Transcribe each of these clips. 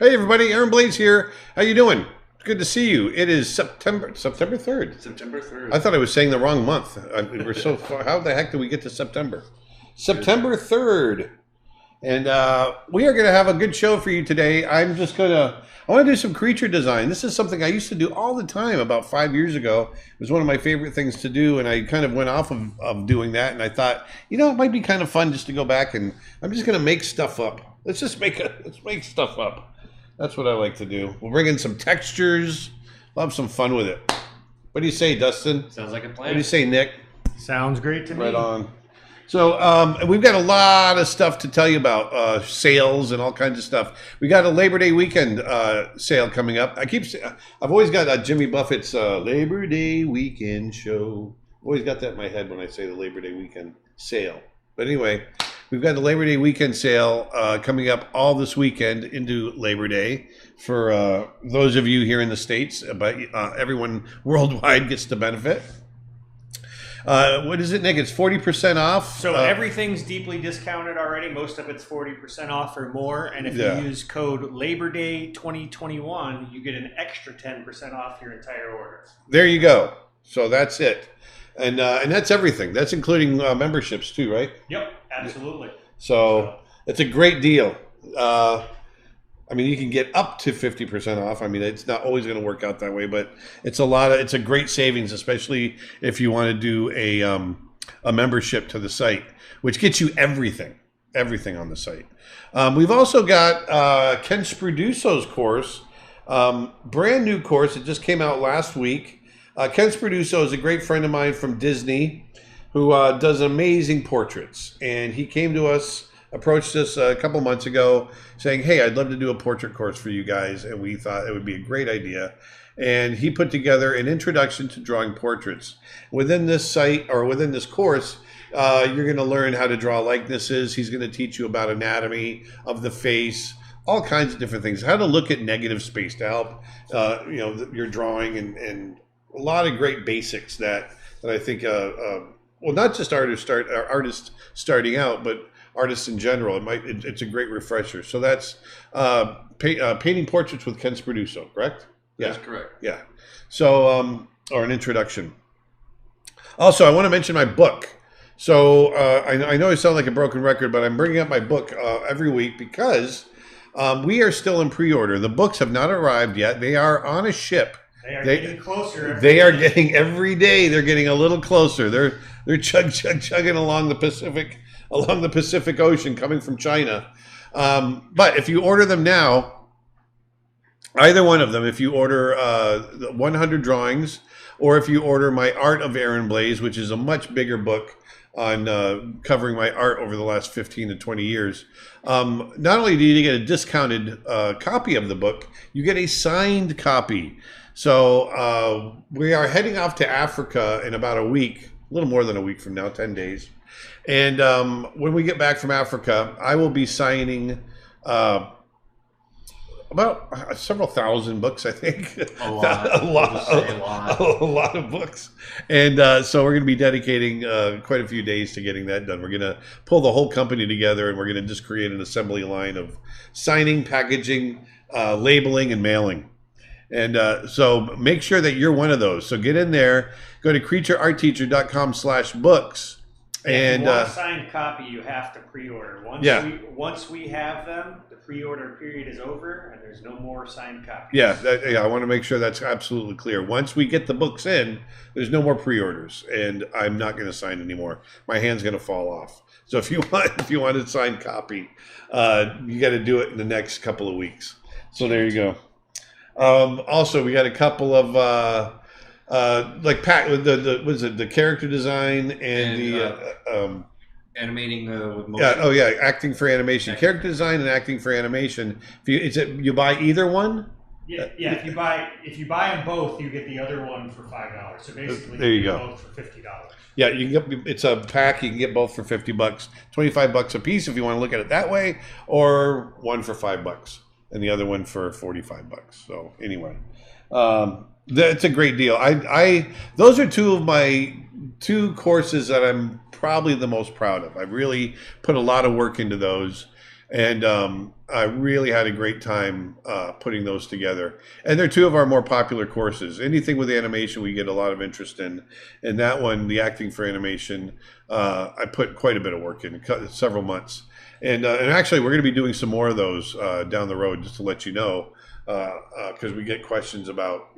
Hey everybody, Aaron Blaise here. How you doing? Good to see you. It is September 3rd. September 3rd. I thought I was saying the wrong month. We're so far. How the heck did we get to September? September 3rd. And we are going to have a good show for you today. I want to do some creature design. This is something I used to do all the time about 5 years ago. It was one of my favorite things to do, and I kind of went off of doing that, and I thought, it might be kind of fun just to go back, and I'm just going to make stuff up. Let's make stuff up. That's what I like to do. We'll bring in some textures. We'll have some fun with it. What do you say, Dustin? Sounds like a plan. What do you say, Nick? Sounds great to me. Right on. So we've got a lot of stuff to tell you about, sales and all kinds of stuff. We got a Labor Day weekend sale coming up. I've always got Jimmy Buffett's Labor Day weekend show. I've always got that in my head when I say the Labor Day weekend sale. But anyway, we've got the Labor Day weekend sale coming up all this weekend into Labor Day for those of you here in the States, but everyone worldwide gets to benefit. What is it, Nick? It's 40% off. So everything's deeply discounted already. Most of it's 40% off or more. And if you use code Labor Day 2021, you get an extra 10% off your entire order. There you go. So that's it. And that's everything. That's including memberships too, right? Yep, absolutely. So it's a great deal. You can get up to 50% off. It's not always going to work out that way, but it's a great savings, especially if you want to do a membership to the site, which gets you everything on the site. We've also got Ken Sproduso's course, brand new course. It just came out last week. Ken Sproduso is a great friend of mine from Disney who does amazing portraits. And he came to us, approached us a couple months ago saying, hey, I'd love to do a portrait course for you guys. And we thought it would be a great idea. And he put together an introduction to drawing portraits. Within this site, or within this course, you're going to learn how to draw likenesses. He's going to teach you about anatomy of the face, all kinds of different things, how to look at negative space to help your drawing, and a lot of great basics that I think, not just artists starting out, but artists in general. It's a great refresher. So that's painting portraits with Ken Sproduso, correct? That's correct. Yeah. So, or an introduction. Also, I want to mention my book. So I know I sound like a broken record, but I'm bringing up my book every week because we are still in pre-order. The books have not arrived yet. They are on a ship. They are getting closer. They are getting every day. They're getting a little closer. They're chugging along the Pacific Ocean, coming from China. But if you order them now, either one of them, if you order 100 drawings, or if you order my Art of Aaron Blaise, which is a much bigger book on covering my art over the last 15 to 20 years, not only do you get a discounted copy of the book, you get a signed copy. So we are heading off to Africa in about a week, a little more than a week from now, 10 days. And when we get back from Africa, I will be signing about several thousand books, I think. A lot. A lot of books. And so we're going to be dedicating quite a few days to getting that done. We're going to pull the whole company together, and we're going to just create an assembly line of signing, packaging, labeling, and mailing. And so make sure that you're one of those. So get in there, go to creatureartteacher.com/books. And if you want a signed copy, you have to pre-order. Once we have them, the pre-order period is over, and there's no more signed copies. Yeah, I want to make sure that's absolutely clear. Once we get the books in, there's no more pre-orders, and I'm not going to sign anymore. My hand's going to fall off. So if you want a signed copy, you got to do it in the next couple of weeks. So there you go. Also, we got a couple of the character design and animating with motion. Acting for animation, character design and acting for animation. You buy either one? Yeah. If you buy them both, you get the other one for $5. So basically, there you get go. both for $50. Yeah, you can get, it's a pack. You can get both for $50, $25 a piece if you want to look at it that way, or one for $5 and the other one for $45. So anyway, that's a great deal. Those are two of my courses that I'm probably the most proud of. I really put a lot of work into those, and I really had a great time putting those together. And they're two of our more popular courses. Anything with animation, we get a lot of interest in. And that one, the acting for animation, I put quite a bit of work in, several months. And actually, we're going to be doing some more of those down the road, just to let you know, because we get questions about,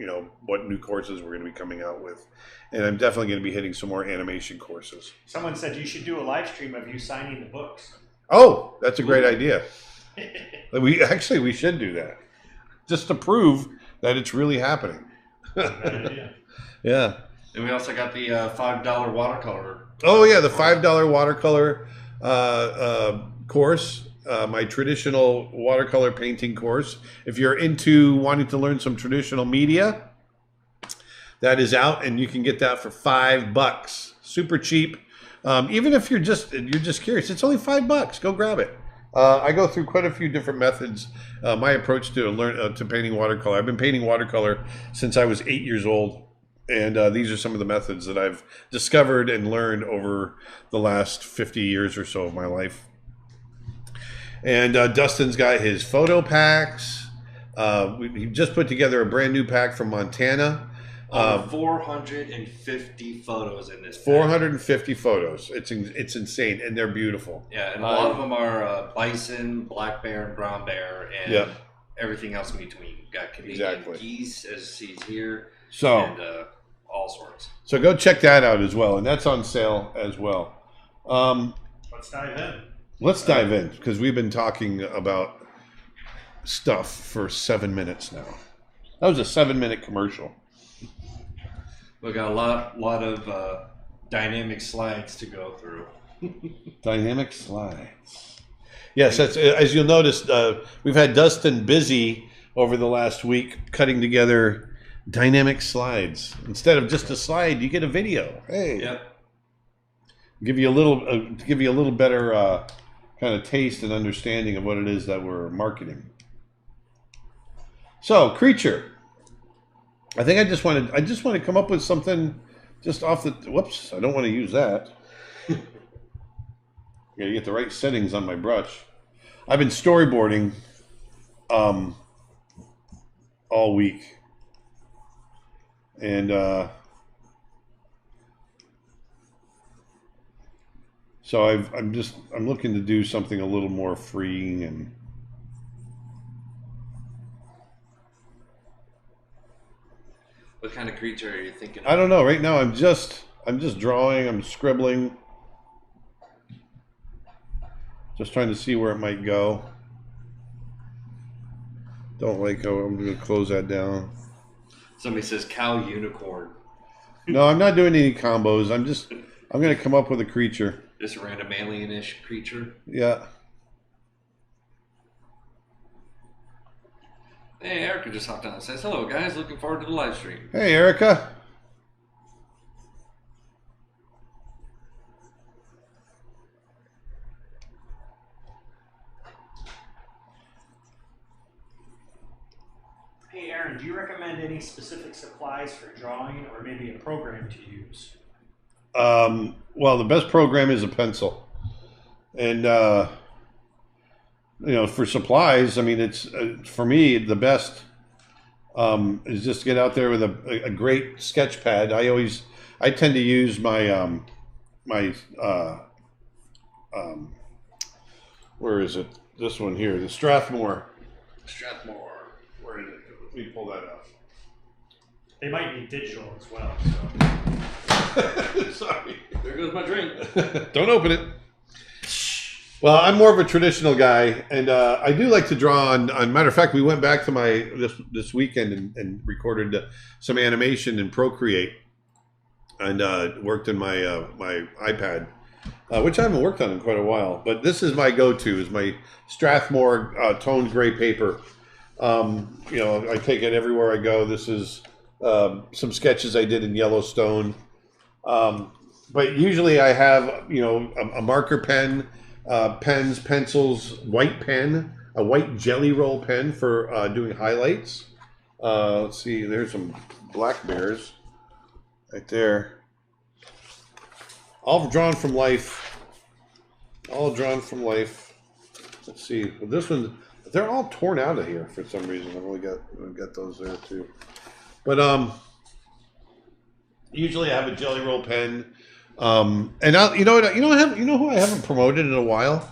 what new courses we're going to be coming out with. And I'm definitely going to be hitting some more animation courses. Someone said you should do a live stream of you signing the books. Oh, that's a great idea. We should do that, just to prove that it's really happening. Yeah. And we also got the $5 watercolor. Oh yeah, the $5 watercolor course, my traditional watercolor painting course. If you're into wanting to learn some traditional media, that is out, and you can get that for $5. Super cheap. Even if you're just curious, it's only $5. Go grab it. I go through quite a few different methods. My approach to painting watercolor. I've been painting watercolor since I was 8 years old, and these are some of the methods that I've discovered and learned over the last 50 years or so of my life. And Dustin's got his photo packs. He just put together a brand new pack from Montana. 450 photos in this pack. 450 photos. It's insane, and they're beautiful. Yeah, and a lot of them are bison, black bear, and brown bear, and everything else in between. We've got Canadian geese, as sees here, and all sorts. So go check that out as well, and that's on sale as well. Let's dive in. Let's dive in, because we've been talking about stuff for 7 minutes now. That was a 7-minute commercial. We got a lot of dynamic slides to go through. Dynamic slides. Yes, that's, as you'll notice, we've had Dustin busy over the last week cutting together dynamic slides. Instead of just a slide, you get a video. Hey, yep. Give you a little better kind of taste and understanding of what it is that we're marketing. So, creature. I think I just want to come up with something just off the. Whoops! I don't want to use that. Gotta get the right settings on my brush. I've been storyboarding all week, and so I'm looking to do something a little more freeing and. What kind of creature are you thinking of? I don't know. Right now, I'm just drawing. I'm scribbling. Just trying to see where it might go. Don't like how I'm going to close that down. Somebody says cow unicorn. No, I'm not doing any combos. I'm going to come up with a creature. Just a random alien-ish creature. Yeah. Hey, Erica just hopped on and says, hello, guys. Looking forward to the live stream. Hey, Erica. Hey, Aaron, do you recommend any specific supplies for drawing or maybe a program to use? Well, the best program is a pencil. And, for supplies, I mean, it's for me the best is just get out there with a great sketch pad. I tend to use my where is it? This one here, the Strathmore. Where is it? Let me pull that up. They might be digital as well. So. Sorry. There goes my drink. Don't open it. Well, I'm more of a traditional guy, and I do like to draw on matter of fact, we went back to this weekend and recorded some animation in Procreate, and worked in my my iPad, which I haven't worked on in quite a while. But this is my go-to, is my Strathmore toned gray paper. I take it everywhere I go. This is some sketches I did in Yellowstone, but usually I have a marker pen. Pens, pencils, white pen, a white jelly roll pen for doing highlights. Let's see, there's some black bears right there. All drawn from life. Let's see, well, this one, they're all torn out of here for some reason. I've got those there too. But usually I have a Jelly Roll pen. And you know what? You know who I haven't promoted in a while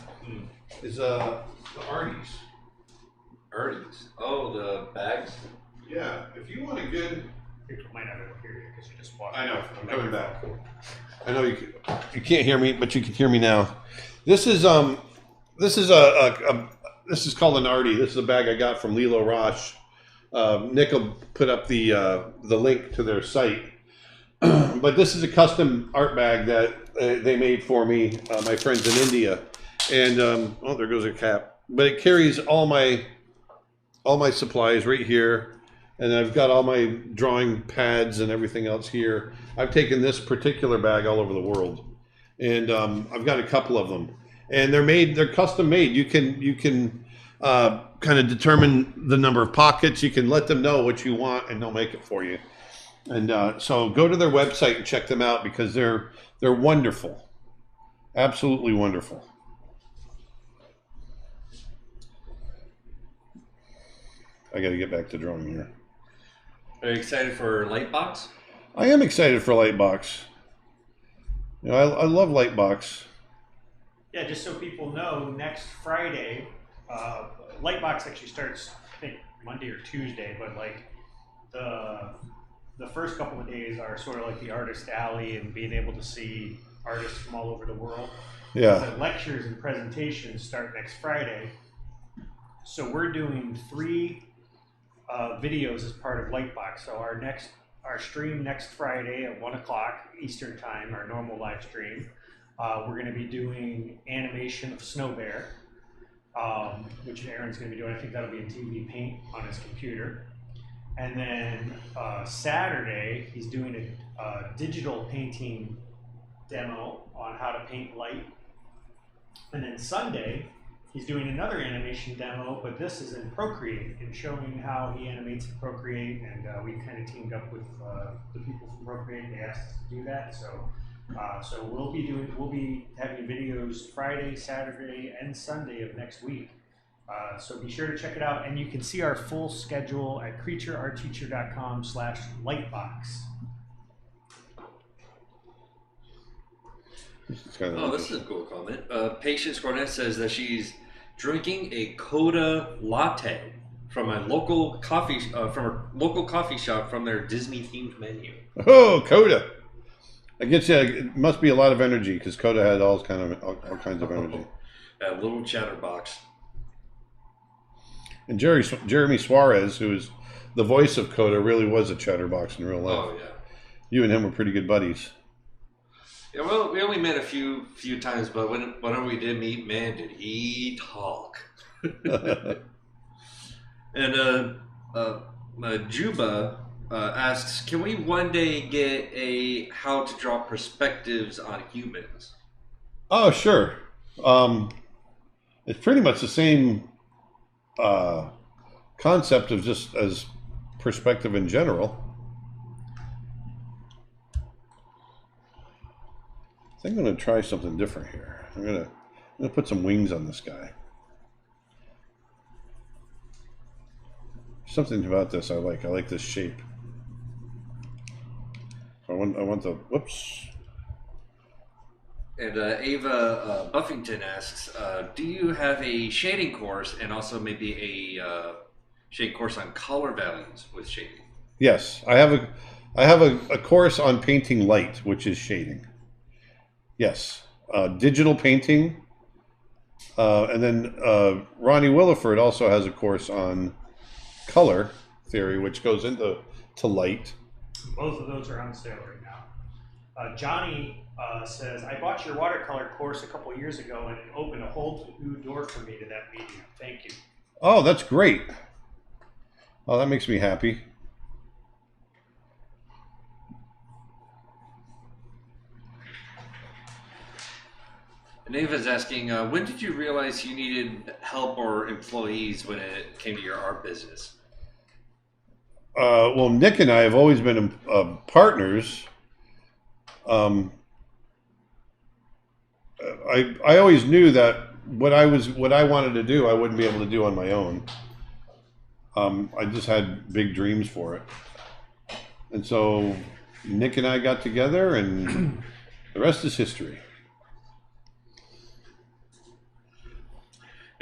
is the Arties. Arties. Oh, the bags. Yeah. If you want a good, People might not be able to hear you because you just walked. I know. I'm coming back. I know you can't hear me, but you can hear me now. This is this is this is called an Artie. This is a bag I got from Lilo Roche. Nick will put up the link to their site. But this is a custom art bag that they made for me, my friends in India. And oh, there goes a cap. But it carries all my supplies right here. And I've got all my drawing pads and everything else here. I've taken this particular bag all over the world, and I've got a couple of them. And they're custom made. You can kind of determine the number of pockets. You can let them know what you want, and they'll make it for you. And so go to their website and check them out because they're wonderful, absolutely wonderful. I got to get back to drawing here. Are you excited for Lightbox? I am excited for Lightbox. You know, I love Lightbox. Yeah, just so people know, next Friday, Lightbox actually starts, I think, Monday or Tuesday, but like the first couple of days are sort of like the artist alley and being able to see artists from all over the world. Yeah. The lectures and presentations start next Friday. So we're doing 3 videos as part of Lightbox. So our stream next Friday at 1 o'clock Eastern time, our normal live stream, we're going to be doing animation of Snow Bear, which Aaron's going to be doing. I think that'll be in TV Paint on his computer. And then Saturday, he's doing a digital painting demo on how to paint light. And then Sunday, he's doing another animation demo, but this is in Procreate and showing how he animates in Procreate. And we kind of teamed up with the people from Procreate. They asked us to do that. So we'll be having videos Friday, Saturday, and Sunday of next week. So be sure to check it out, and you can see our full schedule at creatureartteacher.com/lightbox. Oh, this is a cool comment. Patience Cornett says that she's drinking a Coda latte from a local coffee shop from their Disney themed menu. Oh, Coda! I guess it must be a lot of energy because Coda had all kinds of energy. A little chatterbox. And Jeremy Suarez, who is the voice of Coda, really was a chatterbox in real life. Oh yeah. You and him were pretty good buddies. Yeah, well, we only met a few times, but whenever we did meet, man, did he talk. And Juba asks, can we one day get a how to draw perspectives on humans? Oh, sure. It's pretty much the same concept of just as perspective in general. I think I'm going to try something different here. I'm going to put some wings on this guy. Something about this I like. I like this shape. I want the whoops. And Ava Buffington asks, do you have a shading course and also maybe a shading course on color values with shading? Yes, I have a course on painting light, which is shading. Yes, digital painting, and then Ronnie Williford also has a course on color theory, which goes into light. Both of those are on sale right now. Johnny says, I bought your watercolor course a couple years ago and it opened a whole new door for me to that medium. Thank you. Oh, that's great. Oh, that makes me happy. Neva's asking, when did you realize you needed help or employees when it came to your art business? Well, Nick and I have always been partners. I always knew that what I wanted to do, I wouldn't be able to do on my own. I just had big dreams for it, and so Nick and I got together, and the rest is history.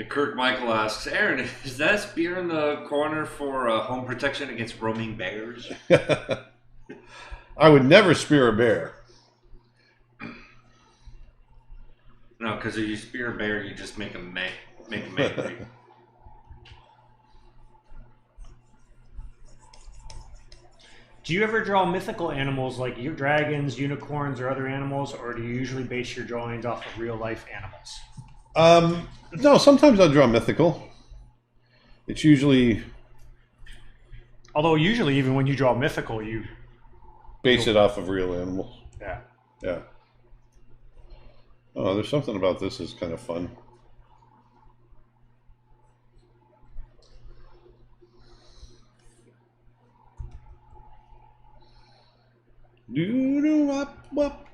And Kirk Michael asks, Aaron, is that spear in the corner for home protection against roaming bears? I would never spear a bear. No, because if you spear a bear, you just make them angry. Do you ever draw mythical animals like dragons, unicorns, or other animals, or do you usually base your drawings off of real life animals? No, sometimes I'll draw mythical. It's usually Although usually even when you draw mythical, you base it off of real animals. yeah. Yeah. Oh, there's something about this is kind of fun. Doo-doo-wop-wop.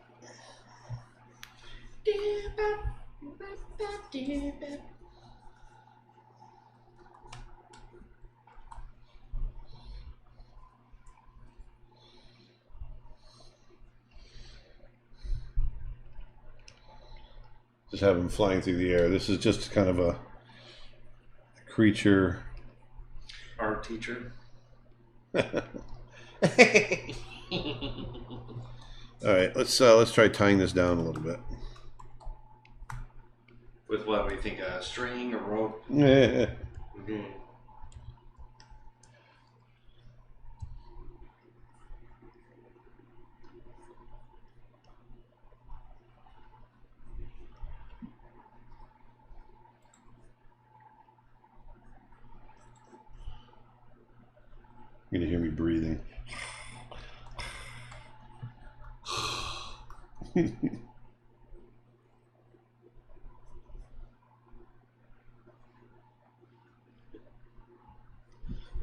Just have him flying through the air. This is just kind of a creature. Art teacher. All right, let's try tying this down a little bit. With what we think, a string, a rope? Yeah. Mm-hmm. You're gonna hear me breathing.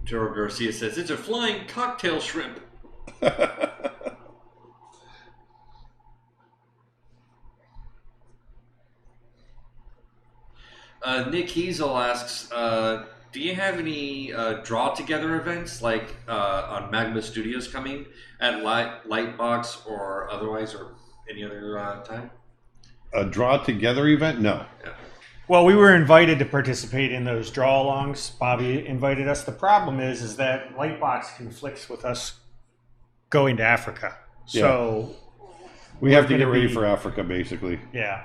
Toro Garcia says, it's a flying cocktail shrimp. Nick Hazel asks, do you have any draw together events like on Magma Studios coming at Lightbox or otherwise or any other time? A draw together event? No. Yeah. Well, we were invited to participate in those draw-alongs. Bobby invited us. The problem is that Lightbox conflicts with us going to Africa. So we have to get ready for Africa, basically. Yeah.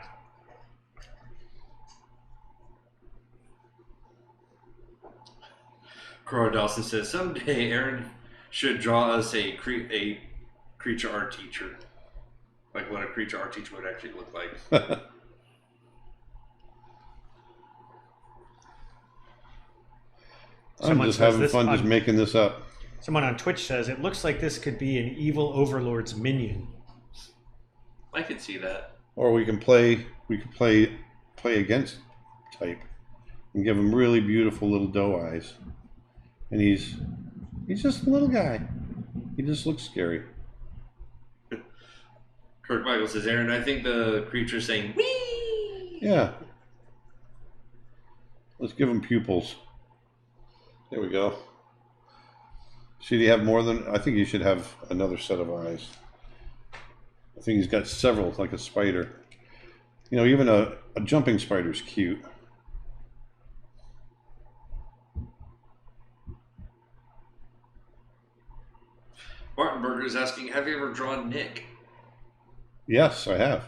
Crow Dawson says, someday Aaron should draw us a creature art teacher. Like what a creature art teacher would actually look like. I'm just having fun just making this up. Someone on Twitch says, it looks like this could be an evil overlord's minion. I could see that. Or we can play against type and give him really beautiful little doe eyes. And he's just a little guy. He just looks scary. Kirk Michael says, Aaron, I think the creature's saying, wee! Yeah. Let's give him pupils. There we go. Should he have more than... I think he should have another set of eyes. I think he's got several, like a spider. You know, even a jumping spider's cute. Martinberger is asking, have you ever drawn Nick? Yes, I have.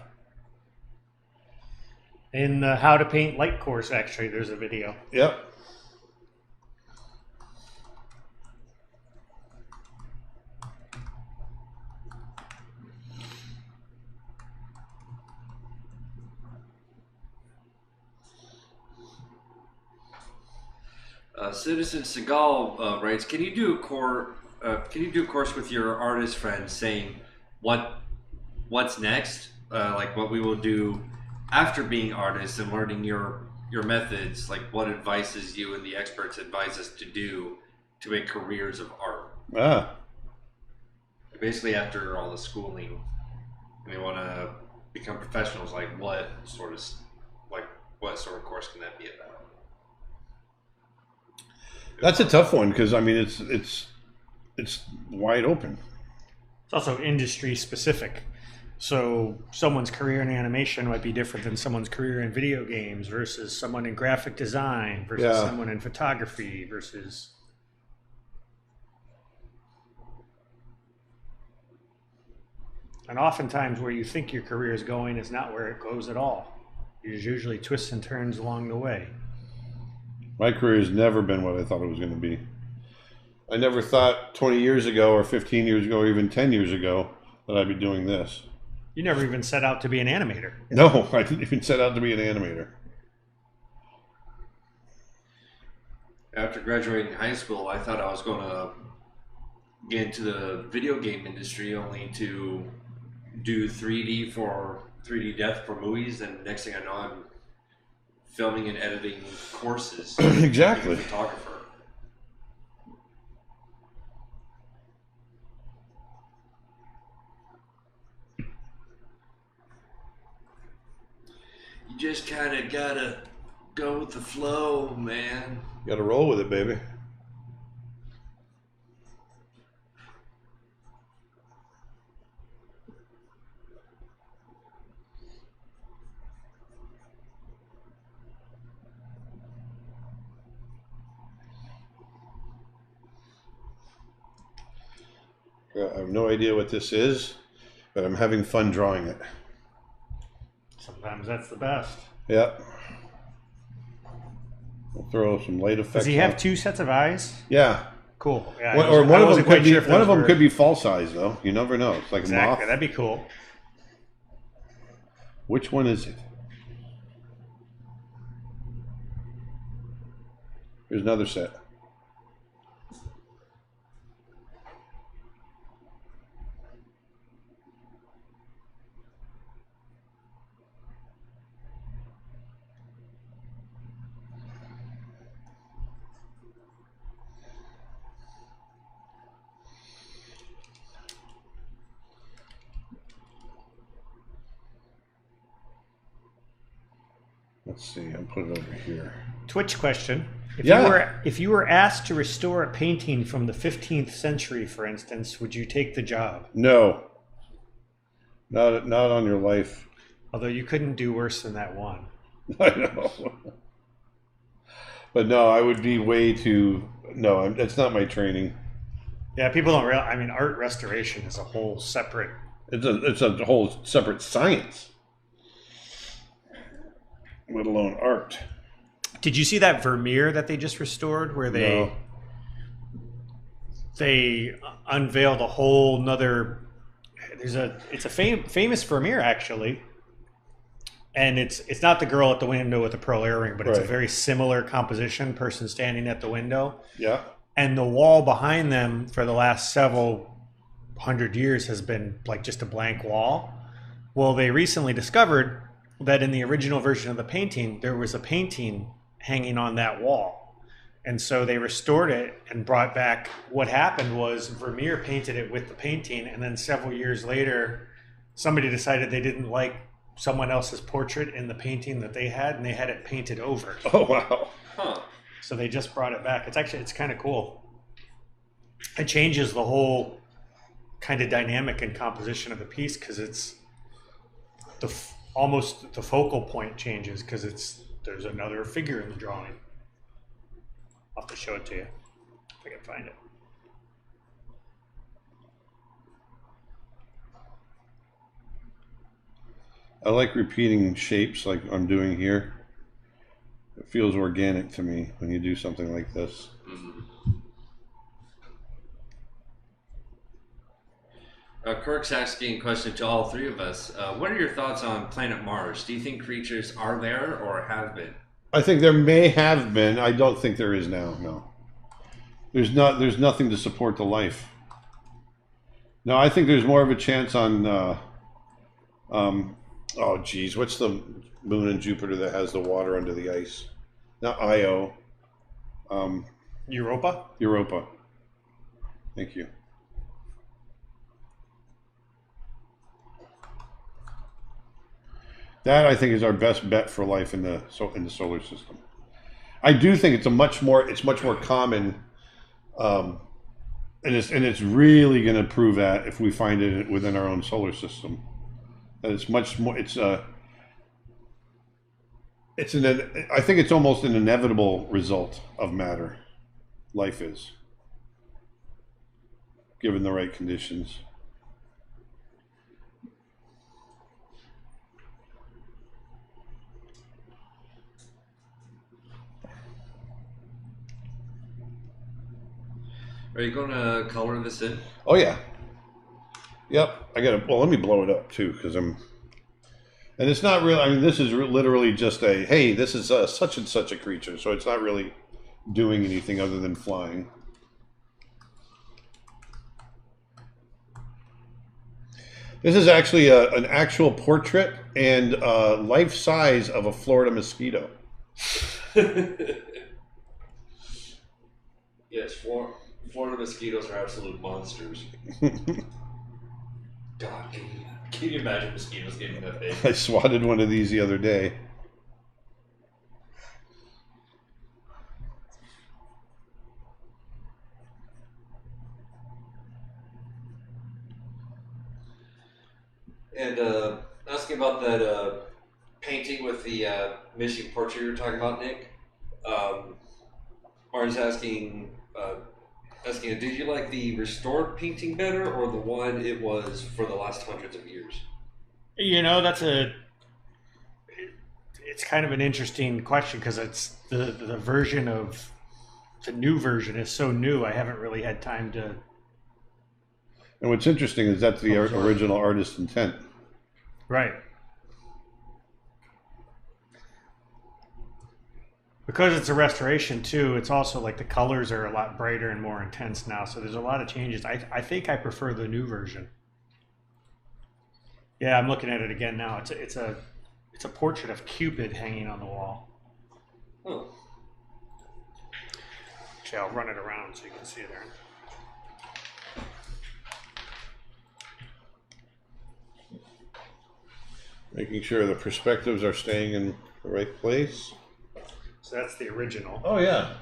In the How to Paint Light course, actually, there's a video. Yep. Citizen Seagal writes, can you do a course with your artist friends saying what's next, like what we will do after being artists and learning your methods, like what advices you and the experts advise us to do to make careers of art. Basically, after all the schooling, and they want to become professionals, like what sort of like what sort of course can that be about? That's a tough one because I mean it's wide open. It's also industry specific. So someone's career in animation might be different than someone's career in video games versus someone in graphic design versus Yeah. someone in photography versus. And oftentimes where you think your career is going is not where it goes at all. There's usually twists and turns along the way. My career has never been what I thought it was going to be. I never thought 20 years ago or 15 years ago or even 10 years ago that I'd be doing this. You never even set out to be an animator. No, I didn't even set out to be an animator. After graduating high school, I thought I was going to get into the video game industry only to do 3D depth for movies, and next thing I know, I'm filming and editing courses. Exactly. Being a photographer. You just kind of gotta go with the flow, man. You got to roll with it, baby. I have no idea what this is, but I'm having fun drawing it. Sometimes that's the best. Yeah. We'll throw some light effects. Does he have on. 2 sets of eyes? Yeah. Cool. Yeah, Or one of them could be one of them could be full size though. You never know. It's like a moth. Exactly. That'd be cool. Which one is it? Here's another set. Let's see. I'll put it over here. Twitch question. If you were asked to restore a painting from the 15th century, for instance, would you take the job? No. Not on your life. Although you couldn't do worse than that one. I know. But no, I would be way too. No, that's not my training. Yeah, people don't realize. I mean, art restoration is a whole separate. It's a whole separate science, let alone art. Did you see that Vermeer that they just restored, where No. they unveiled a whole nother? It's a famous Vermeer actually, and it's not the girl at the window with the pearl earring, but it's a Right. very similar composition, person standing at the window. Yeah. And the wall behind them for the last several hundred years has been like just a blank wall. Well, they recently discovered that in the original version of the painting, there was a painting hanging on that wall. And so they restored it and brought back. What happened was Vermeer painted it with the painting, and then several years later, somebody decided they didn't like someone else's portrait in the painting that they had, and they had it painted over. Oh wow. Huh. So they just brought it back. It's kind of cool. It changes the whole kind of dynamic and composition of the piece because it's almost the focal point changes because there's another figure in the drawing. I'll have to show it to you if I can find it. I like repeating shapes like I'm doing here. It feels organic to me when you do something like this. Kirk's asking a question to all three of us. What are your thoughts on planet Mars? Do you think creatures are there or have been? I think there may have been. I don't think there is now. No. There's nothing to support the life. No, I think there's more of a chance on oh geez, what's the moon in Jupiter that has the water under the ice? Not Io. Europa? Europa. Thank you. That I think is our best bet for life in the solar system. I do think it's much more common, and it's really going to prove that if we find it within our own solar system, that it's much more. I think it's almost an inevitable result of matter. Life is, given the right conditions. Are you going to color this in? Oh yeah. Yep. I got to. Well, let me blow it up too, because I'm. And it's not real. I mean, this is literally just a hey. This is such and such a creature, so it's not really doing anything other than flying. This is actually an actual portrait and life size of a Florida mosquito. Yes, Florida mosquitoes are absolute monsters. God, can you imagine mosquitoes getting that big? I swatted one of these the other day. And asking about that painting with the missing portrait you were talking about, Nick. Martin's asking, did you like the restored painting better or the one it was for the last hundreds of years? You know, it's kind of an interesting question because it's the version of the new version is so new. I haven't really had time to. And what's interesting is that's the original artist's intent. Right. Because it's a restoration too, it's also like the colors are a lot brighter and more intense now. So there's a lot of changes. I think I prefer the new version. Yeah, I'm looking at it again now. It's a portrait of Cupid hanging on the wall. Oh. Actually, I'll run it around so you can see it there. Making sure the perspectives are staying in the right place. So that's the original. Oh yeah.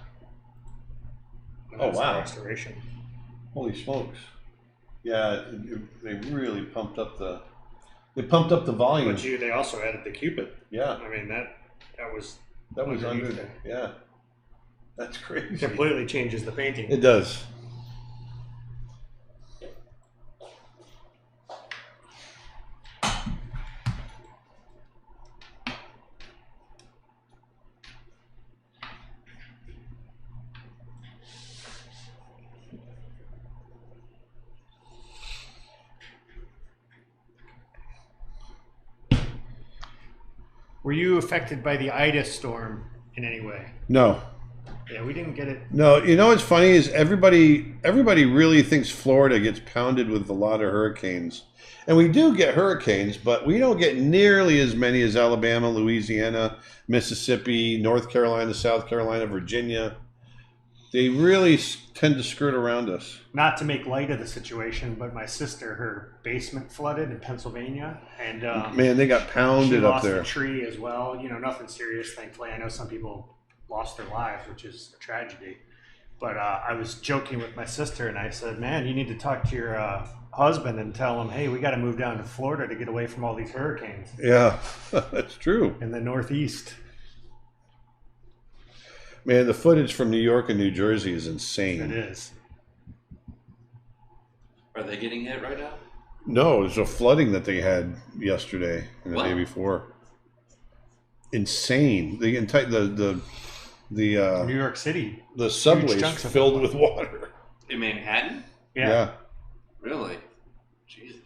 And Oh that's wow. the restoration. Holy smokes. Yeah, they really pumped up the volume. But they also added the Cupid. Yeah. I mean that was under there. yeah. That's crazy. It completely changes the painting. It does. Were you affected by the Ida storm in any way? No. Yeah, we didn't get it. No, you know what's funny is everybody really thinks Florida gets pounded with a lot of hurricanes. And we do get hurricanes, but we don't get nearly as many as Alabama, Louisiana, Mississippi, North Carolina, South Carolina, Virginia. They really tend to skirt around us. Not to make light of the situation, but my sister, her basement flooded in Pennsylvania, and Man, they got pounded up there. She lost a tree as well. You know, nothing serious, thankfully. I know some people lost their lives, which is a tragedy. But I was joking with my sister, and I said, "Man, you need to talk to your husband and tell him, hey, we got to move down to Florida to get away from all these hurricanes." Yeah, that's true. In the Northeast. Man, the footage from New York and New Jersey is insane. It is. Are they getting hit right now? No, it was a flooding that they had yesterday and the What? day before. Insane. The entire the New York City. the subways chunks of filled it. with water. In Manhattan? Yeah. Really? Jesus.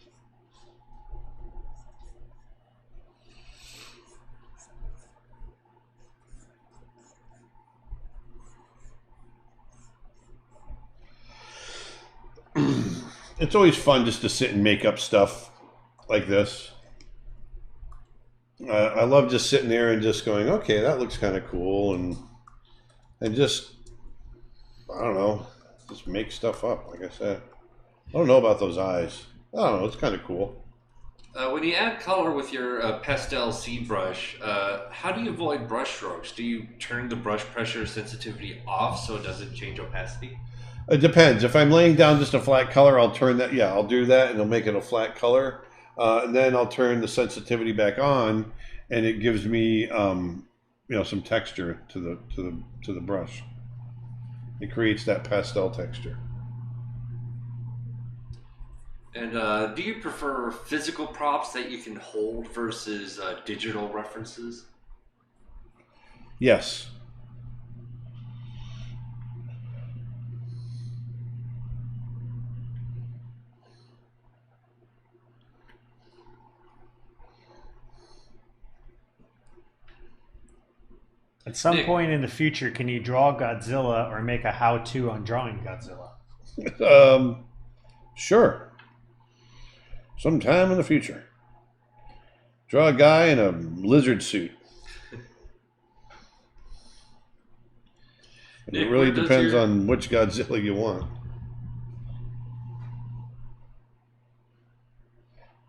It's always fun just to sit and make up stuff like this. I love just sitting there and just going, okay, that looks kind of cool, and just, I don't know, just make stuff up. Like I said, I don't know about those eyes. I don't know. It's kind of cool. When you add color with your pastel seed brush, how do you avoid brush strokes? Do you turn the brush pressure sensitivity off so it doesn't change opacity? It depends. If I'm laying down just a flat color, I'll turn that. Yeah, I'll do that, and it'll make it a flat color. And then I'll turn the sensitivity back on, and it gives me, some texture to the brush. It creates that pastel texture. And do you prefer physical props that you can hold versus digital references? Yes. At some Nick, point in the future, can you draw Godzilla or make a how-to on drawing Godzilla? Sure. Sometime in the future. Draw a guy in a lizard suit. And Nick, it really where does depends your on which Godzilla you want.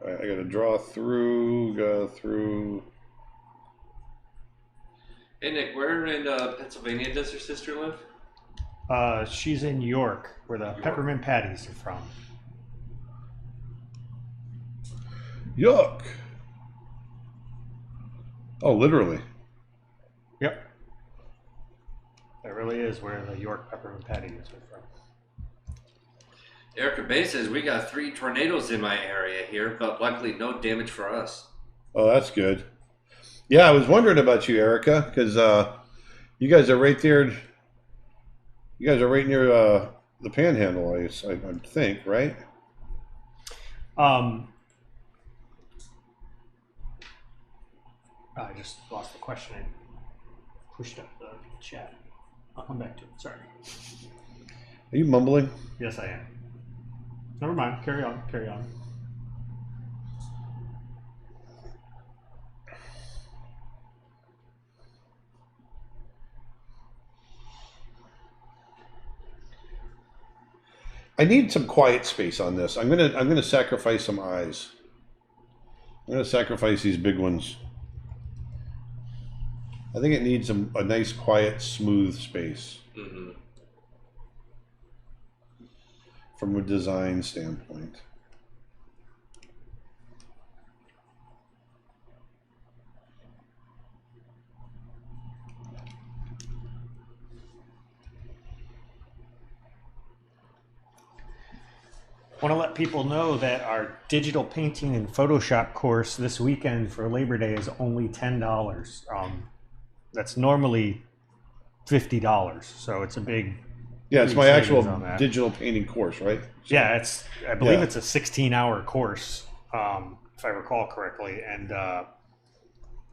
All right, I got to draw through, go through. Hey Nick, where in Pennsylvania does your sister live? She's in York, where the York. peppermint patties are from. Yuck. Oh, literally. Yep. That really is where the York peppermint patties are from. Erica Bay says we got 3 tornadoes in my area here, but luckily no damage for us. Oh, that's good. Yeah, I was wondering about you, Erica, because you guys are right there. You guys are right near the Panhandle, I think, right? I just lost the question. I pushed up the chat. I'll come back to it. Sorry. Are you mumbling? Yes, I am. Never mind. Carry on. Carry on. I need some quiet space on this. I'm gonna sacrifice some eyes. I'm gonna sacrifice these big ones. I think it needs a nice, quiet, smooth space Mm-hmm. from a design standpoint. Want to let people know that our digital painting and Photoshop course this weekend for Labor Day is only $10. That's normally $50, so it's a big. Yeah, it's big my savings actual on that. digital painting course, right? Yeah, I believe Yeah. it's a 16-hour course, if I recall correctly, and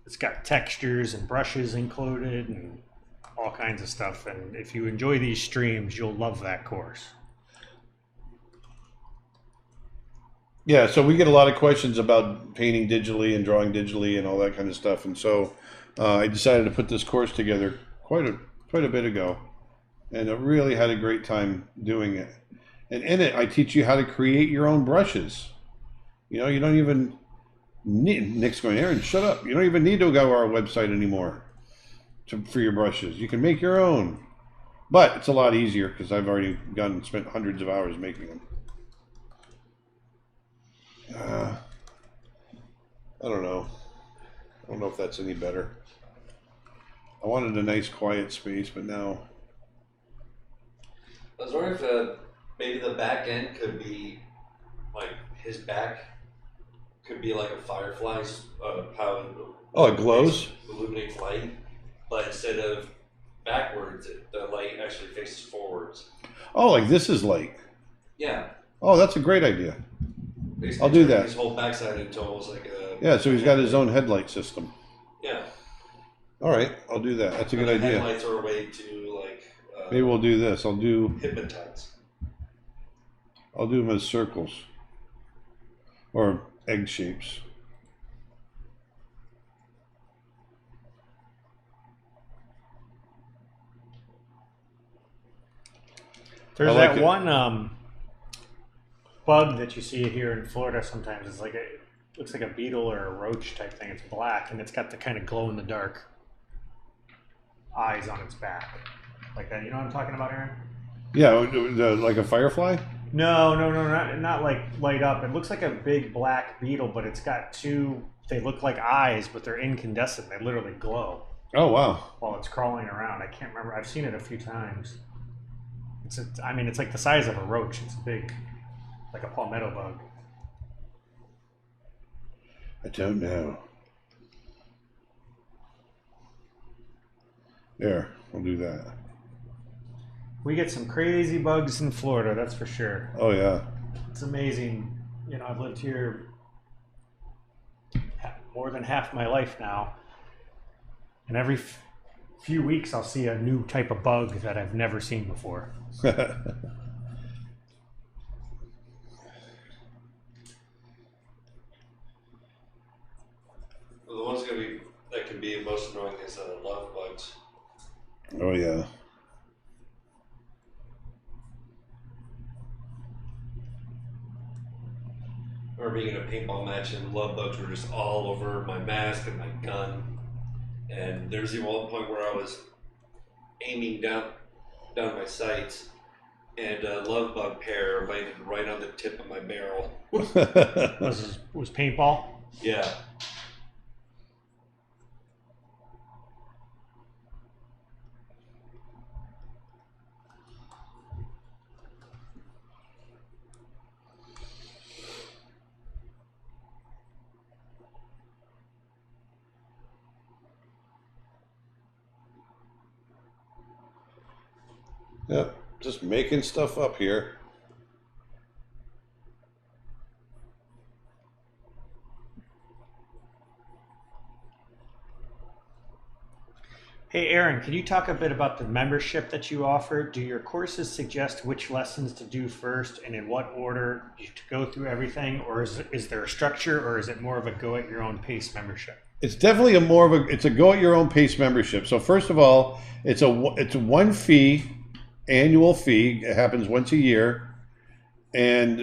it's got textures and brushes included and all kinds of stuff. And if you enjoy these streams, you'll love that course. Yeah, so we get a lot of questions about painting digitally and drawing digitally and all that kind of stuff, and so I decided to put this course together quite a bit ago, and I really had a great time doing it. And in it, I teach you how to create your own brushes. You know, you don't even need. Nick's going, Aaron, shut up. You don't even need to go to our website anymore for your brushes. You can make your own, but it's a lot easier because I've already gone and spent hundreds of hours making them. I don't know. I don't know if that's any better. I wanted a nice quiet space, but now. I was wondering if maybe the back end could be like his back could be like a firefly's how Oh, it glows? illuminates light, but instead of backwards, the light actually faces forwards. Oh, like this is light. Yeah. Oh, that's a great idea. Basically I'll do turning that. His whole backside into almost like a Yeah, so he's got his own headlight system. yeah. All right, I'll do that. That's a good And the idea. Headlights are a way to like Maybe we'll do this. I'll do hypnotize. them as circles or egg shapes. There's I like that it. one bug that you see here in Florida sometimes. It's like looks like a beetle or a roach type thing. It's black and it's got the kind of glow in the dark eyes on its back, like that. You know what I'm talking about, Aaron? Yeah, like a firefly. No, not like light up. It looks like a big black beetle, but it's got two. They look like eyes, but they're incandescent. They literally glow Oh wow. while it's crawling around. I can't remember. I've seen it a few times. I mean, it's like the size of a roach. It's big, like a palmetto bug. I don't know. There, we'll do that. We get some crazy bugs in Florida, that's for sure. Oh yeah. It's amazing. You know, I've lived here more than half my life now, and every few weeks I'll see a new type of bug that I've never seen before. Well, the ones that can be most annoying is love bugs. Oh yeah. I remember being in a paintball match and love bugs were just all over my mask and my gun. And there was even one point where I was aiming down my sights, and a love bug pair landed right on the tip of my barrel. Was paintball? Yeah. Yep, just making stuff up here. Hey Aaron, can you talk a bit about the membership that you offer? Do your courses suggest which lessons to do first and in what order to go through everything, or is there a structure, or is it more of a go at your own pace membership? It's definitely it's a go at your own pace membership. So first of all, it's a one fee, annual fee. It happens once a year, and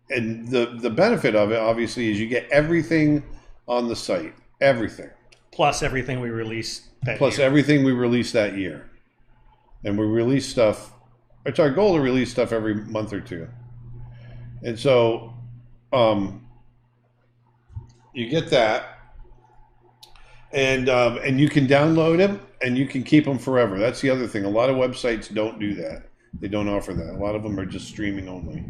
the benefit of it obviously is you get everything on the site, everything. Plus everything we release that Plus year. everything we release that year. And we release stuff, it's our goal to release stuff every month or two. And so you get that, and you can download them and you can keep them forever. That's the other thing. A lot of websites don't do that. They don't offer that. A lot of them are just streaming only.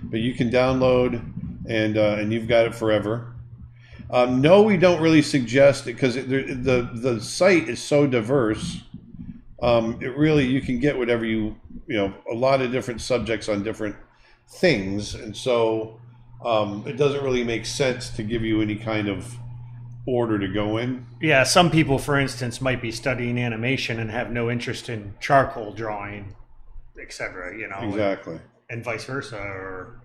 But you can download and you've got it forever. No, we don't really suggest it because the site is so diverse. It really, you can get whatever a lot of different subjects on different things, and so it doesn't really make sense to give you any kind of order to go in. Yeah, some people, for instance, might be studying animation and have no interest in charcoal drawing, etc. Exactly. And vice versa, or.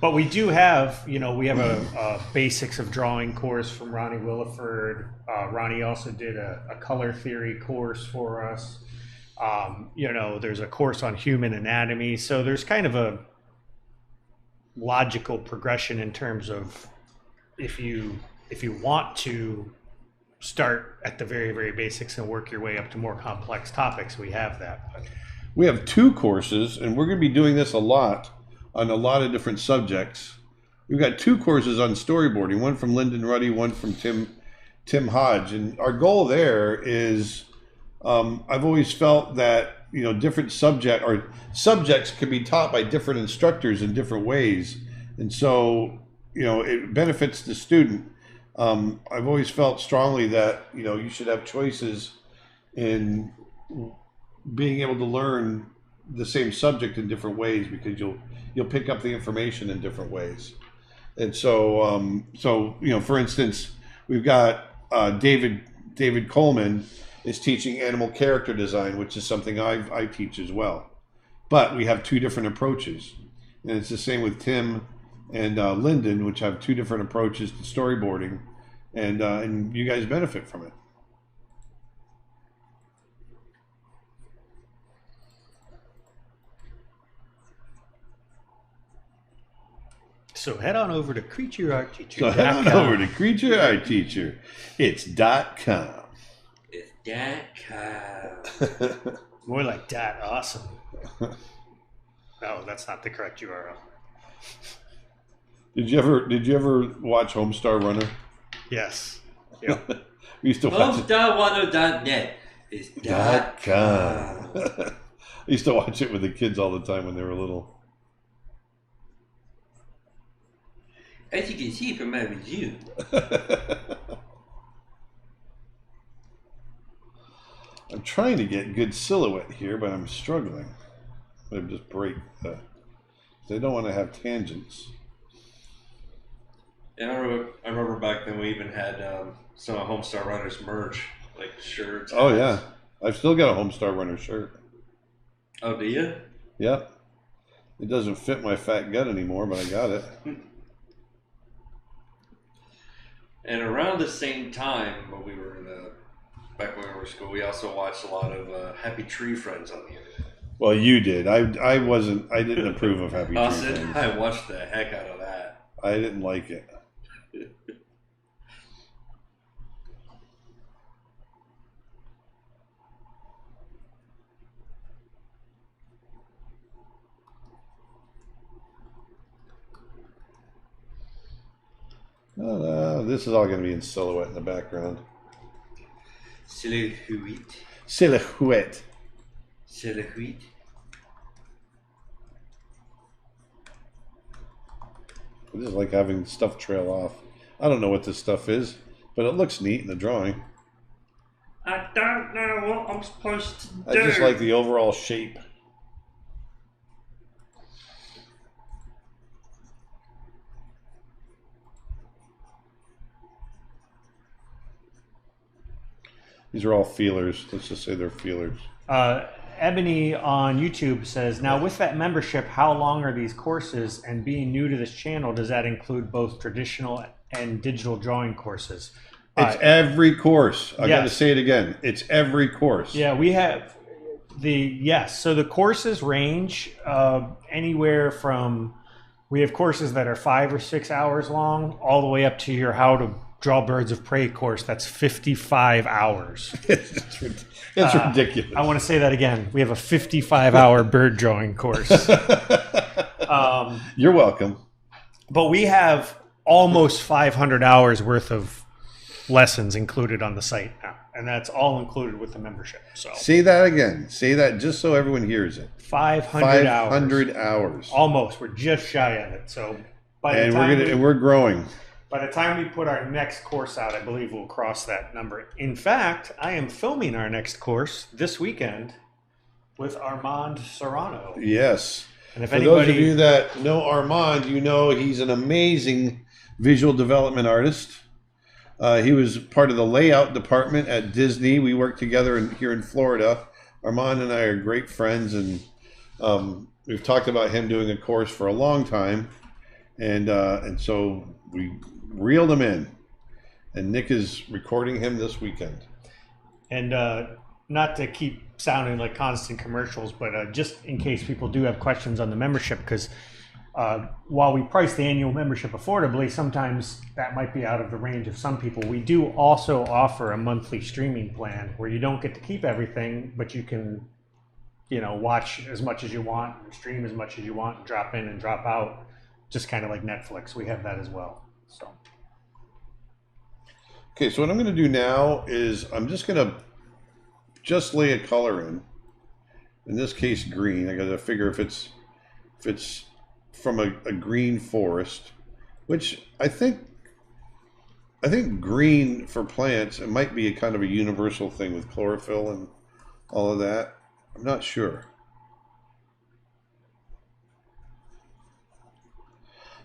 But we do have, we have a basics of drawing course from Ronnie Williford. Ronnie also did a color theory course for us. There's a course on human anatomy. So there's kind of a logical progression in terms of if you want to start at the very, very basics and work your way up to more complex topics, we have that. We have 2 courses, and we're going to be doing this a lot on a lot of different subjects. We've got 2 courses on storyboarding, one from Lyndon Ruddy, one from Tim Hodge. And our goal there is, I've always felt that, different subjects can be taught by different instructors in different ways. And so, it benefits the student. I've always felt strongly that, you should have choices in being able to learn the same subject in different ways, because you'll pick up the information in different ways. And so for instance, we've got David Coleman is teaching animal character design, which is something I teach as well. But we have 2 different approaches, and it's the same with Tim and Lyndon, which have 2 different approaches to storyboarding, and you guys benefit from it. So head on over to creatureartteacher.com. So head on over to Creature Art Teacher. It's .com. It's .com. More like dot awesome. No, that's not the correct URL. Did you ever watch Homestar Runner? Yes. Yeah. We used to watch it. Homestarrunner.net is .com. I used to watch it with the kids all the time when they were little. As you can see from my review. I'm trying to get good silhouette here, but I'm struggling. I just break. They don't want to have tangents. Yeah, I remember back then we even had some of Homestar Runner's merch, like shirts. Oh, hats. yeah. I've still got a Homestar Runner shirt. Oh, do you? Yep. It doesn't fit my fat gut anymore, but I got it. And around the same time, when we were back when we were in school, we also watched a lot of Happy Tree Friends on the internet. Well, you did. I didn't approve of Happy Tree Austin, Friends. I watched the heck out of that. I didn't like it. This is all going to be in silhouette in the background. Silhouette. Silhouette. Silhouette. I just like having stuff trail off. I don't know what this stuff is, but it looks neat in the drawing. I don't know what I'm supposed to I do. just like the overall shape. These are all feelers. Let's just say they're feelers. Ebony on YouTube says, now with that membership, how long are these courses? And being new to this channel, does that include both traditional and digital drawing courses? It's every course. I got to yes. say it again. It's every course. Yeah, we have so the courses range anywhere from, we have courses that are 5 or 6 hours long, all the way up to your how to draw birds of prey course. That's 55 hours. It's ridiculous. I want to say that again. We have a 55-hour bird drawing course. You're welcome. But we have almost 500 hours worth of lessons included on the site now. And that's all included with the membership. So Say that again. Say that just so everyone hears it. 500 hours. 500 hours. Almost. We're just shy of it. So We're growing. by the time we put our next course out, I believe we'll cross that number. In fact, I am filming our next course this weekend with Armand Serrano. Yes. And if For those of you that know Armand, you know he's an amazing visual development artist. He was part of the layout department at Disney. We worked together here in Florida. Armand and I are great friends, and we've talked about him doing a course for a long time. And so we reeled him in. And Nick is recording him this weekend. And not to keep sounding like constant commercials, but just in case people do have questions on the membership, because while we price the annual membership affordably, sometimes that might be out of the range of some people. We do also offer a monthly streaming plan where you don't get to keep everything, but you can, watch as much as you want, stream as much as you want, and drop in and drop out, just kind of like Netflix. We have that as well. So. Okay, so what I'm going to do now is I'm just going to lay a color in this case green. I got to figure if it's from a green forest, which I think green for plants, it might be a kind of a universal thing with chlorophyll and all of that. I'm not sure.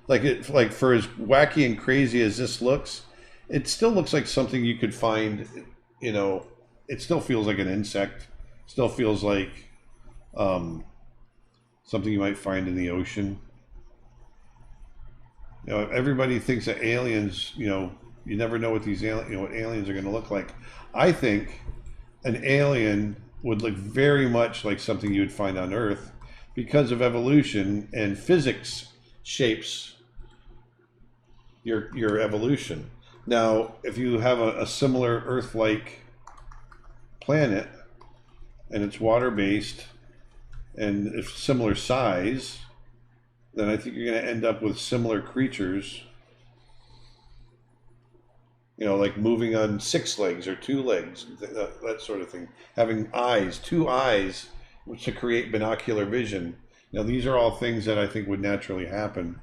Like for as wacky and crazy as this looks, it still looks like something you could find, it still feels like an insect, still feels like something you might find in the ocean. Everybody thinks that aliens, you never know what these what aliens are going to look like. I think an alien would look very much like something you would find on Earth because of evolution and physics shapes your evolution. Now, if you have a similar Earth-like planet and it's water-based and it's similar size, then I think you're going to end up with similar creatures. You know, like moving on 6 legs or 2 legs, that sort of thing. Having eyes, 2 eyes, which to create binocular vision. Now, these are all things that I think would naturally happen.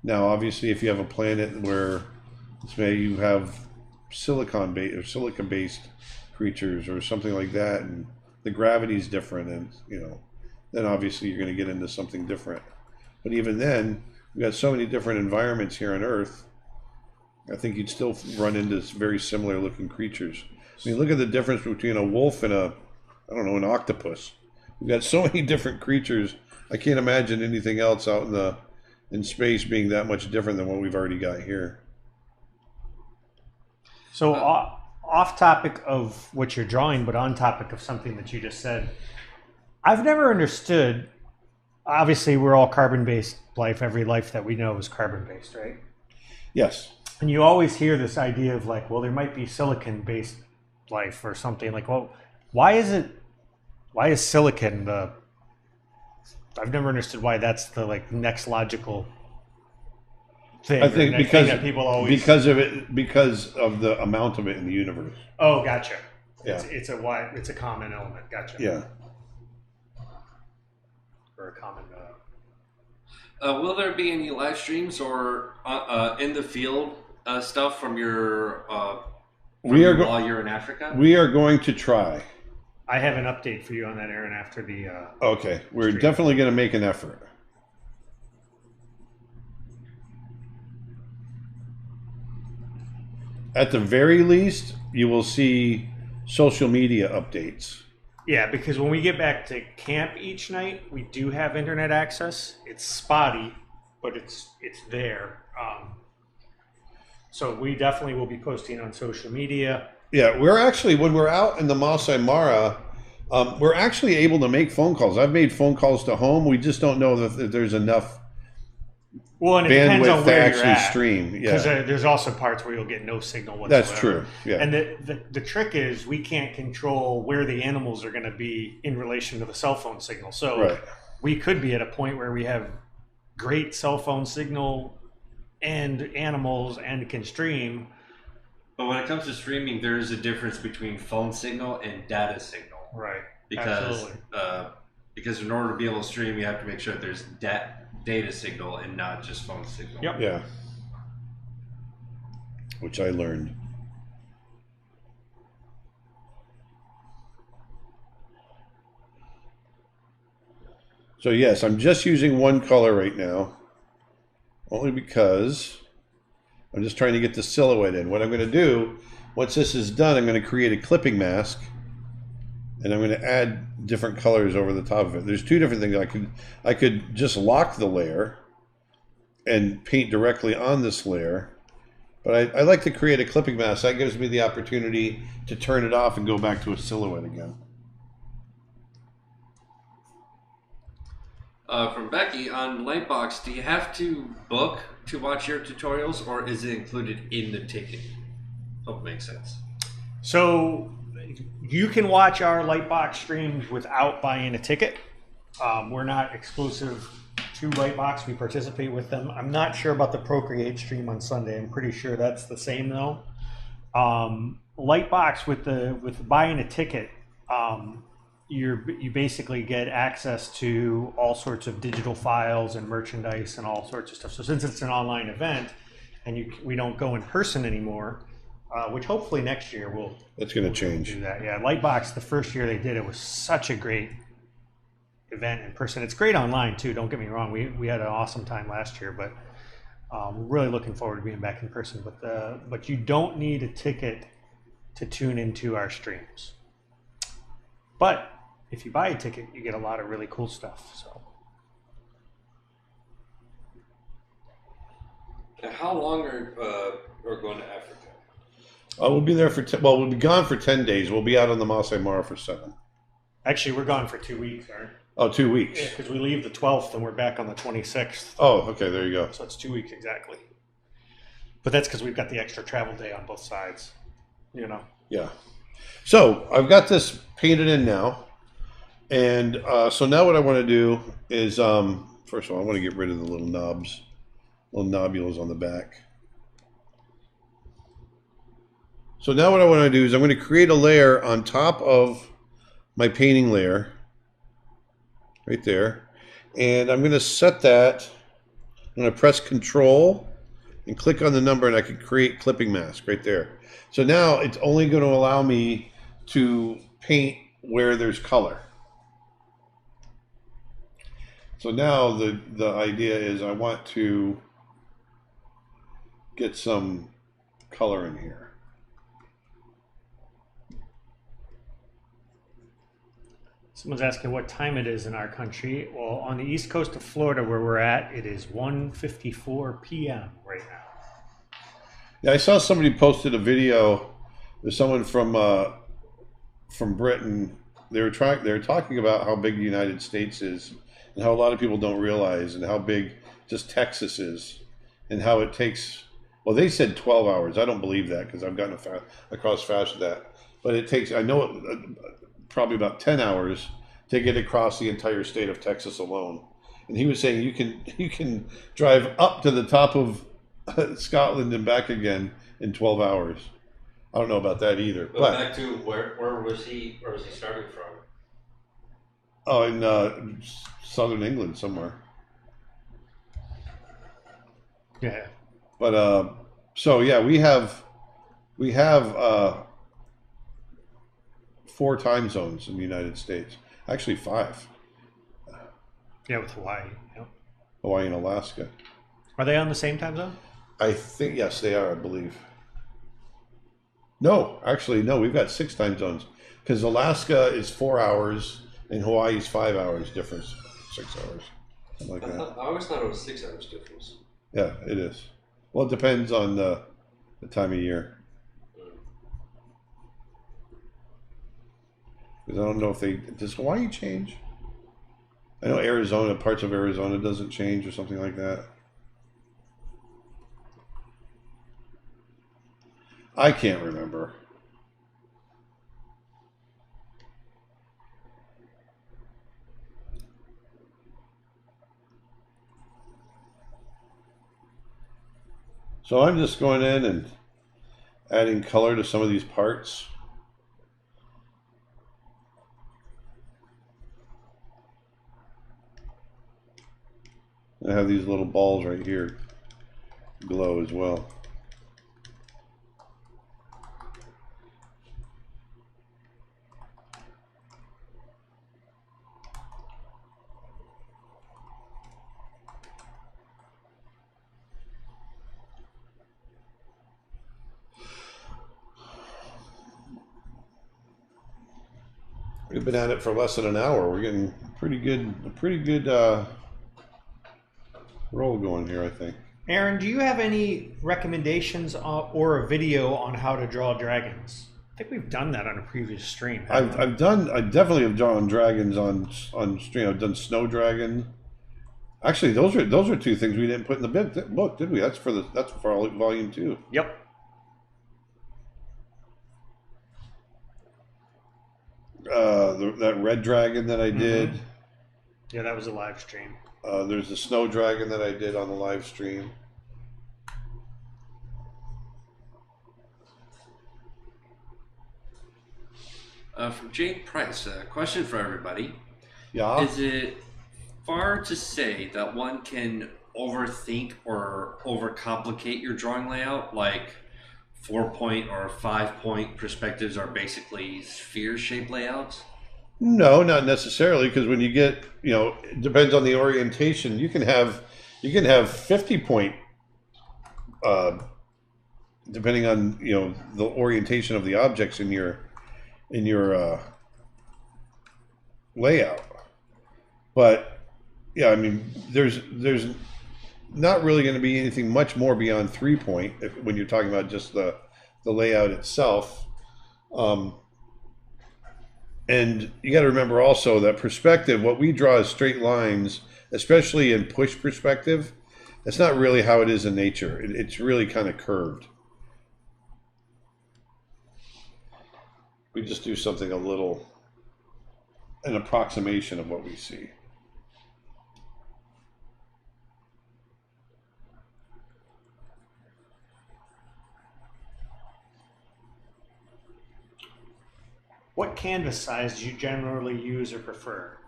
Now, obviously, if you have a planet where, say, you have silicon-based or silica-based creatures or something like that, and the gravity is different, and then obviously you're going to get into something different. But even then, we've got so many different environments here on Earth. I think you'd still run into very similar looking creatures. I mean, look at the difference between a wolf and an octopus. We've got so many different creatures. I can't imagine anything else out in space being that much different than what we've already got here. So off topic of what you're drawing, but on topic of something that you just said, I've never understood. Obviously, we're all carbon-based life. Every life that we know is carbon-based, right? Yes. And you always hear this idea of like, well, there might be silicon-based life or something. Like, well, why is silicon the? I've never understood why that's the like next logical thing. I think thing that people always because of the amount of it in the universe. Oh, gotcha. Yeah. It's a common element. Gotcha. Yeah. Or a common. Will there be any live streams or in the field stuff from your while you're in Africa? We are going to try. I have an update for you on that, Aaron, after the. Okay, we're stream. definitely going to make an effort. At the very least, you will see social media updates. Yeah, because when we get back to camp each night, we do have internet access. It's spotty, but it's there. So we definitely will be posting on social media. Yeah, we're actually, when we're out in the Masai Mara, we're actually able to make phone calls. I've made phone calls to home. We just don't know that there's enough and it depends on bandwidth to where actually you're at. stream. Yeah, Because there's also parts where you'll get no signal whatsoever. that's true. Yeah, And the trick is we can't control where the animals are going to be in relation to the cell phone signal. So right. we could be at a point where we have great cell phone signal and animals and can stream. But when it comes to streaming, there is a difference between phone signal and data signal. Right. Because in order to be able to stream, you have to make sure that there's data signal and not just phone signal. Yep. Yeah. Which I learned. So yes, I'm just using one color right now, only because I'm just trying to get the silhouette in. What I'm going to do, once this is done, I'm going to create a clipping mask, and I'm going to add different colors over the top of it. There's 2 different things. I could just lock the layer and paint directly on this layer, but I like to create a clipping mask. That gives me the opportunity to turn it off and go back to a silhouette again. From Becky, on Lightbox, do you have to book to watch your tutorials, or is it included in the ticket? Hope it makes sense. So you can watch our Lightbox streams without buying a ticket. We're not exclusive to Lightbox. We participate with them. I'm not sure about the Procreate stream on Sunday. I'm pretty sure that's the same though. Lightbox with buying a ticket, you basically get access to all sorts of digital files and merchandise and all sorts of stuff. So since it's an online event and we don't go in person anymore, which hopefully next year That's going to change. do that. Yeah, Lightbox, the first year they did it was such a great event in person. It's great online too. Don't get me wrong. We had an awesome time last year, but we're really looking forward to being back in person. But you don't need a ticket to tune into our streams. But if you buy a ticket, you get a lot of really cool stuff. So. Now, how long are going to Africa? We'll be there for we'll be gone for 10 days. We'll be out on the Masai Mara for 7. Actually, we're gone for 2 weeks, aren't we? Oh, 2 weeks. Yeah, because we leave the 12th and we're back on the 26th. Oh, okay, there you go. So it's 2 weeks exactly. But that's because we've got the extra travel day on both sides. You know. Yeah. So I've got this painted in now. And so now what I want to do is, first of all, I want to get rid of the little knobs, little nobules on the back. So now what I want to do is I'm going to create a layer on top of my painting layer, right there. And I'm going to set that, I'm going to press Control and click on the number, and I can create clipping mask right there. So now it's only going to allow me to paint where there's color. So now the idea is I want to get some color in here. Someone's asking what time it is in our country. Well, on the east coast of Florida where we're at, it is 1:54 p.m. right now. Yeah, I saw somebody posted a video. There's someone from Britain. They were talking about how big the United States is, and how a lot of people don't realize, and how big just Texas is, and how it takes. Well, they said 12 hours. I don't believe that because I've gotten across faster than that. But it takes. I know probably about 10 hours to get across the entire state of Texas alone. And he was saying you can drive up to the top of Scotland and back again in 12 hours. I don't know about that either. But back to where was he starting from? Oh, in southern England somewhere. Yeah. But so yeah, we have 4 time zones in the United States. Actually 5. Yeah, with Hawaii. Yep. Hawaii and Alaska. Are they on the same time zone? I think, yes, they are, I believe. No, actually, no, we've got 6 time zones. Because Alaska is 4 hours and Hawaii is 5 hours difference. 6 hours. Something like that. I always thought it was 6 hours difference. Yeah, it is. Well, it depends on the time of year. Because I don't know if does Hawaii change? I know Arizona, parts of Arizona doesn't change or something like that. I can't remember. So I'm just going in and adding color to some of these parts. I have these little balls right here glow as well. We've been at it for less than an hour. We're getting a pretty good roll going here, I think. Aaron, do you have any recommendations or a video on how to draw dragons? I think we've done that on a previous stream. I definitely have drawn dragons on stream. I've done snow dragon. Actually, those are 2 things we didn't put in the book, did we? That's for volume 2. Yep. That red dragon that I did. Mm-hmm. Yeah, that was a live stream. There's the snow dragon that I did on the live stream. From Jane Price, a question for everybody. Yeah. Is it far to say that one can overthink or overcomplicate your drawing layout? Like 4-point or 5-point perspectives are basically sphere-shaped layouts? No, not necessarily, because when you get, it depends on the orientation. You can have 50-point, depending on the orientation of the objects in your layout. But yeah, I mean, there's not really going to be anything much more beyond 3-point when you're talking about just the layout itself. And you got to remember also that perspective, what we draw as straight lines, especially in push perspective, that's not really how it is in nature. It's really kind of curved. We just do something a little, an approximation of what we see. What canvas size do you generally use or prefer?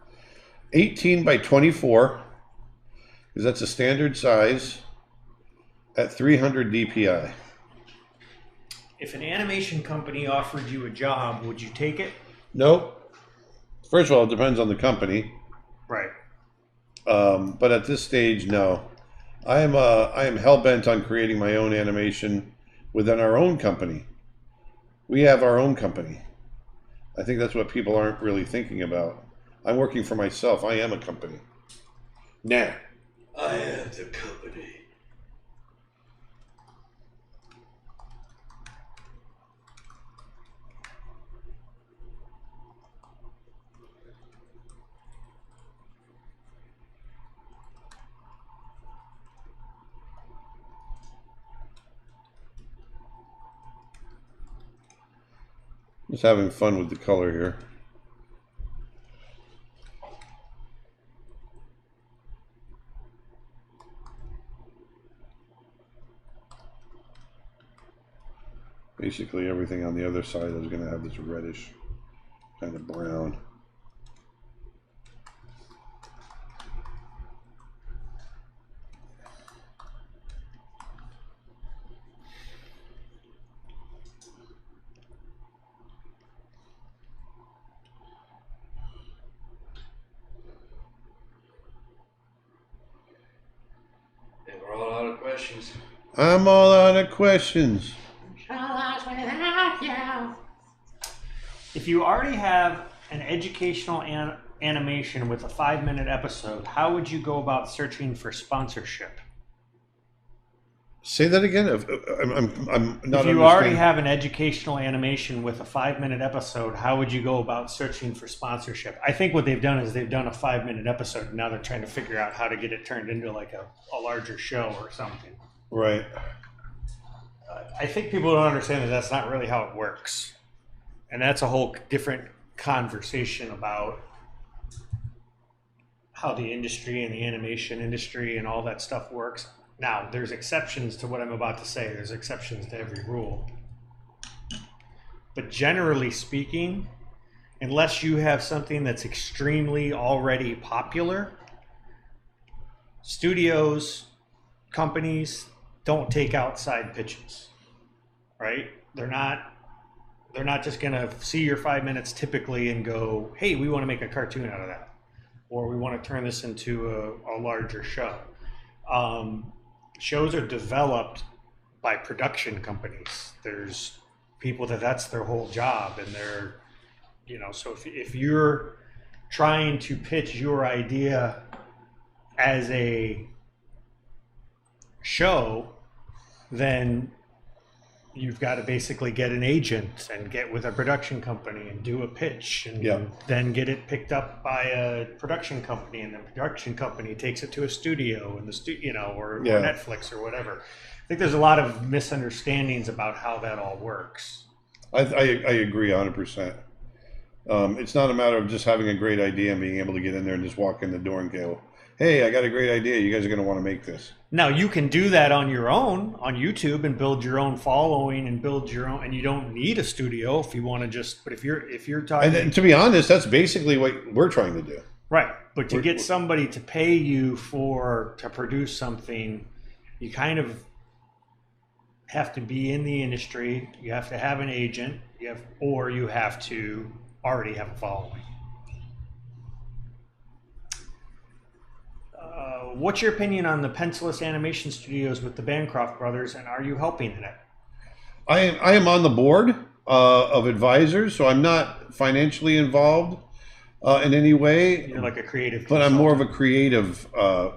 18 by 24, because that's a standard size at 300 DPI. If an animation company offered you a job, would you take it? Nope. First of all, it depends on the company. Right. But at this stage, no. I am hell bent on creating my own animation within our own company. We have our own company. I think that's what people aren't really thinking about. I'm working for myself. I am a company. Nah. I am the company. Just having fun with the color here. Basically everything on the other side is going to have this reddish kind of brown. And we're all out of questions. I'm all out of questions. If you already have an educational animation with a 5-minute episode, how would you go about searching for sponsorship? Say that again. I'm not. If you already have an educational animation with a 5-minute episode, how would you go about searching for sponsorship? I think what they've done is they've done a 5-minute episode, and now they're trying to figure out how to get it turned into like a larger show or something. Right. I think people don't understand that that's not really how it works. And that's a whole different conversation about how the industry and the animation industry and all that stuff works. Now, there's exceptions to what I'm about to say. There's exceptions to every rule. But generally speaking, unless you have something that's extremely already popular, studios, companies don't take outside pitches, right? They're not just going to see your 5 minutes typically and go, hey, we want to make a cartoon out of that. Or we want to turn this into a larger show. Shows are developed by production companies. There's people that's their whole job, and they're, so if you're trying to pitch your idea as a show, then you've got to basically get an agent and get with a production company and do a pitch, and then get it picked up by a production company, and the production company takes it to a studio, and or Netflix or whatever. I think there's a lot of misunderstandings about how that all works. I agree 100%. It's not a matter of just having a great idea and being able to get in there and just walk in the door and go, hey, I got a great idea. You guys are going to want to make this. Now, you can do that on your own, on YouTube, and build your own following and build your own, and you don't need a studio if you want to just, but if you're talking... And to be honest, that's basically what we're trying to do. Right. But to get somebody to pay you to produce something, you kind of have to be in the industry. You have to have an agent, or you have to already have a following. What's your opinion on the pencilless animation studios with the Bancroft brothers, and are you helping in it? I am on the board of advisors, so I'm not financially involved in any way. You're like a creative consultant. But I'm more of a creative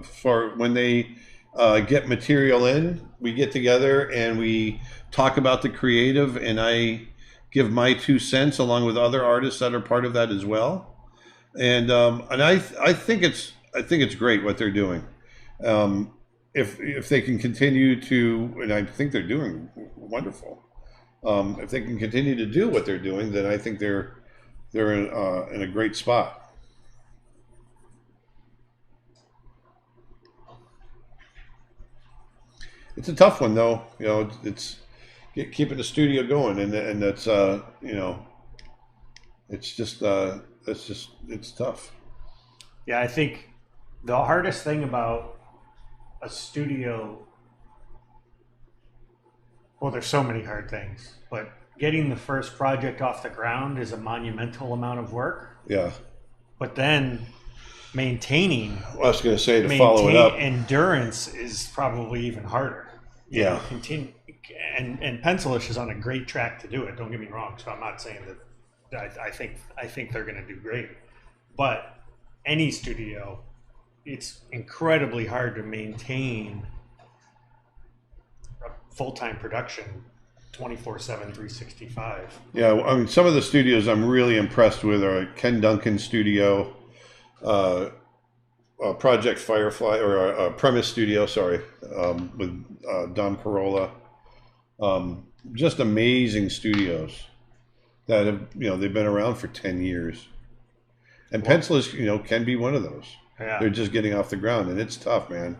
for when they get material in. We get together and we talk about the creative, and I give my 2 cents along with other artists that are part of that as well. And I think it's great what they're doing. If they can continue to, and I think they're doing wonderful. If they can continue to do what they're doing, then I think they're in a great spot. It's a tough one though. You know, it's keeping the studio going, and that's you know, it's tough. Yeah, I think the hardest thing about a studio, well, there's so many hard things, but getting the first project off the ground is a monumental amount of work. Yeah. But then maintaining Well, I was going to say to follow it up. endurance is probably even harder. You Yeah. know, continue, and Pencilish is on a great track to do it. Don't get me wrong. So I'm not saying that I think they're going to do great, but any studio, it's incredibly hard to maintain a full-time production 24/7, 365. Yeah, I mean, some of the studios I'm really impressed with are Ken Duncan Studio, Project Firefly, or Premise Studio, sorry, with Don Corolla. Just amazing studios that have, they've been around for 10 years. And Pencilish, can be one of those. Yeah. They're just getting off the ground, and it's tough, man.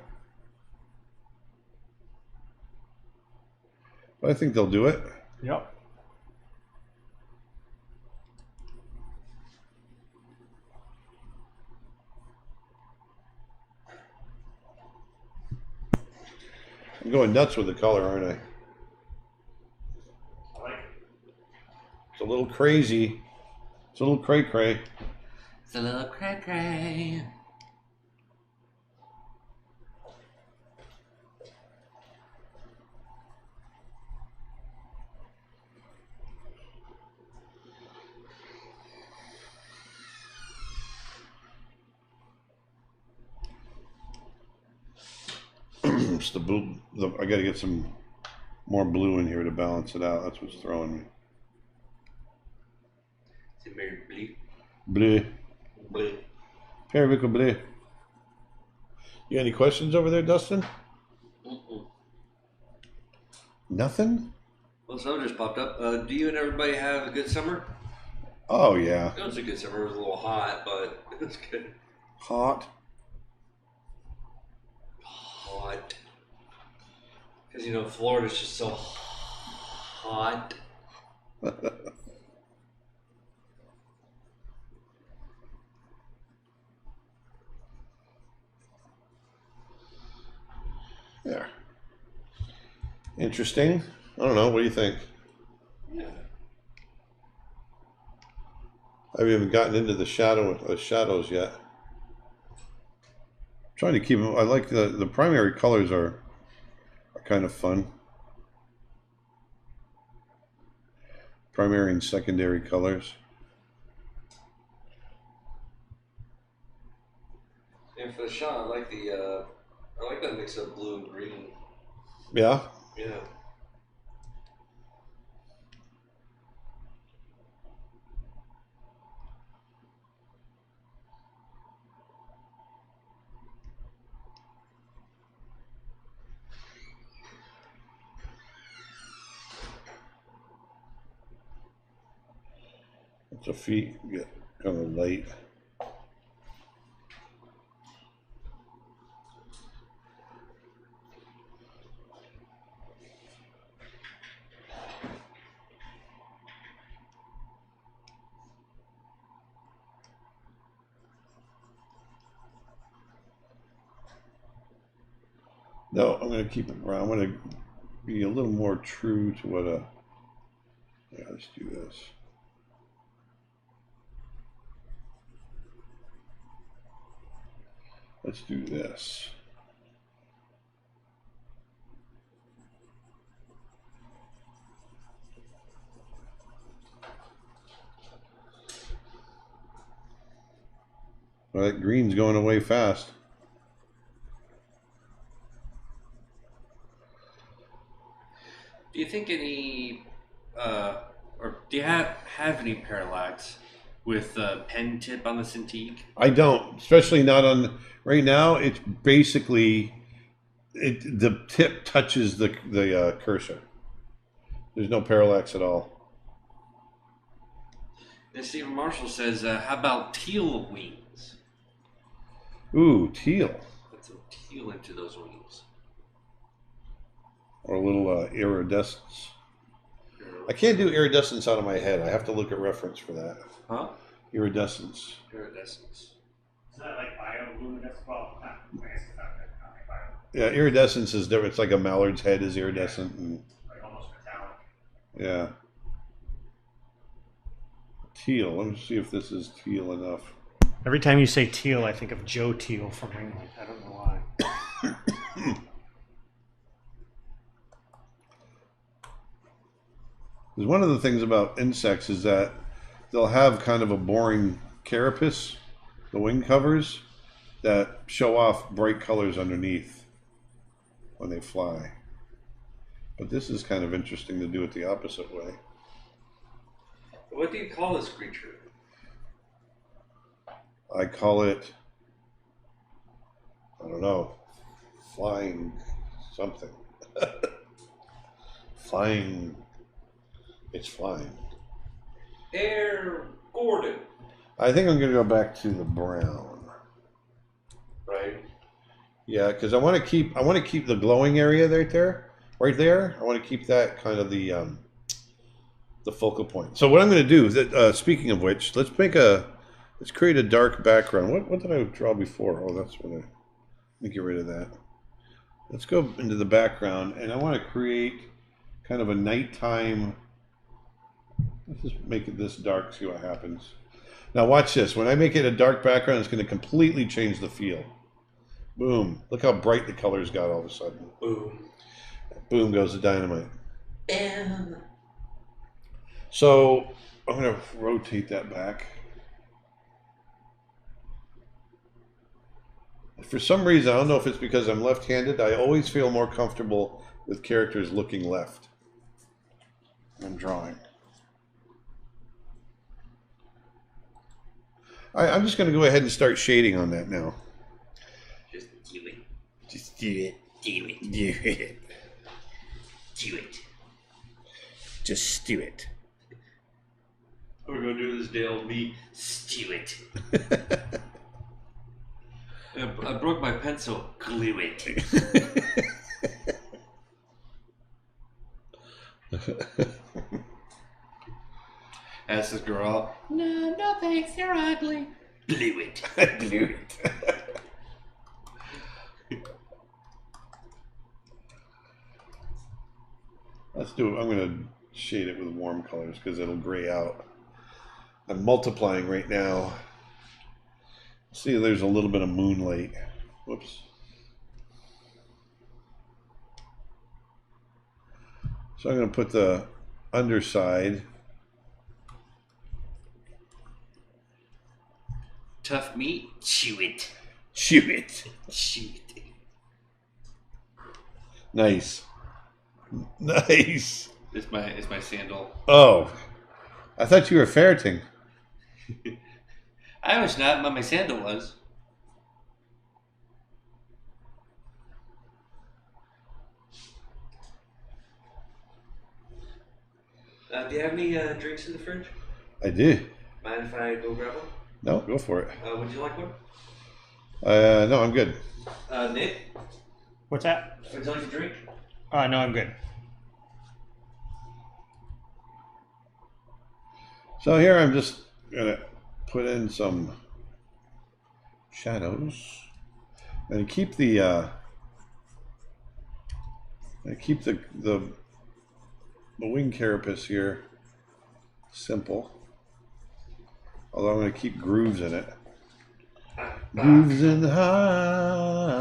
But I think they'll do it. Yep. I'm going nuts with the color, aren't I? It's a little crazy. It's a little cray-cray. It's a little cray-cray. It's the blue. I got to get some more blue in here to balance it out. That's what's throwing me. C'est very bleu. Bleu. Bleu. Periwinkle bleu. You got any questions over there, Dustin? Nothing? Well, summer just popped up. Do you and everybody have a good summer? Oh, yeah. It was a good summer. It was a little hot, but it was good. Hot. Hot. Because, Florida's just so hot. Yeah. Interesting. I don't know. What do you think? Yeah. I haven't even gotten into the shadows yet. I'm trying to keep them. I like the primary colors are kind of fun. Primary and secondary colors. And for the shot, I like that mix of blue and green. Yeah. Yeah. The feet get kind of light. No, I'm going to keep it brown. I'm going to be a little more true to what yeah, let's do this. Let's do this. Well, that green's going away fast. Do you think any or do you have any parallax with pen tip on the Cintiq? I don't, especially not on right now. It's basically the tip touches the cursor. There's no parallax at all. And Stephen Marshall says, "How about teal wings? Ooh, teal. Put some teal into those wings." Or a little iridescence. I can't do iridescence out of my head. I have to look at reference for that. Huh? Iridescence. Iridescence. Is that like bioluminescence? Well, not, I guess it's not that, not like bio, Yeah, iridescence is different. It's like a mallard's head is iridescent, and like almost metallic. yeah. Teal. Let me see if this is teal enough. Every time you say teal, I think of Joe Teal from Ringling. I don't know why. Because one of the things about insects is that they'll have kind of a boring carapace, the wing covers, that show off bright colors underneath when they fly. But this is kind of interesting to do it the opposite way. What do you call this creature? I call it, I don't know, flying something. Flying, it's flying. Air Gordon. I think I'm going to go back to the brown. Right. Yeah, because I want to keep the glowing area right there. I want to keep that kind of the focal point. So what I'm going to do is that, speaking of which, let's create a dark background. What did I draw before? Oh, that's what let me get rid of that. Let's go into the background, and I want to create kind of a nighttime. Let's just make it this dark, see what happens. Now watch this. When I make it a dark background, it's going to completely change the feel. Boom. Look how bright the colors got all of a sudden. Boom. Boom goes the dynamite. And So I'm going to rotate that back. For some reason, I don't know if it's because I'm left-handed, I always feel more comfortable with characters looking left when I'm drawing. I'm just going to go ahead and start shading on that now. just do it. Just do it. Do it. Do it. Do it. Just do it. We're gonna do this Dale me. Stew it. I broke my pencil. Glue it. Ask this girl. No thanks, they're ugly. Glue it. Glue it. Let's do it. I'm going to shade it with warm colors because it'll gray out. I'm multiplying right now. See, there's a little bit of moonlight. Whoops. So I'm going to put the underside. Tough meat. Chew it. Chew it. Chew it. Nice. Nice. It's my sandal. Oh, I thought you were ferreting. I was not, but my sandal was. Do you have any drinks in the fridge? I did. Mind if I go grab one? No, go for it. Would you like one? No, I'm good. Nick, What's that? would you like a drink? No, I'm good. So here I'm just gonna put in some shadows and keep the wing carapace here simple. Although I'm gonna keep grooves in it. Grooves in the high.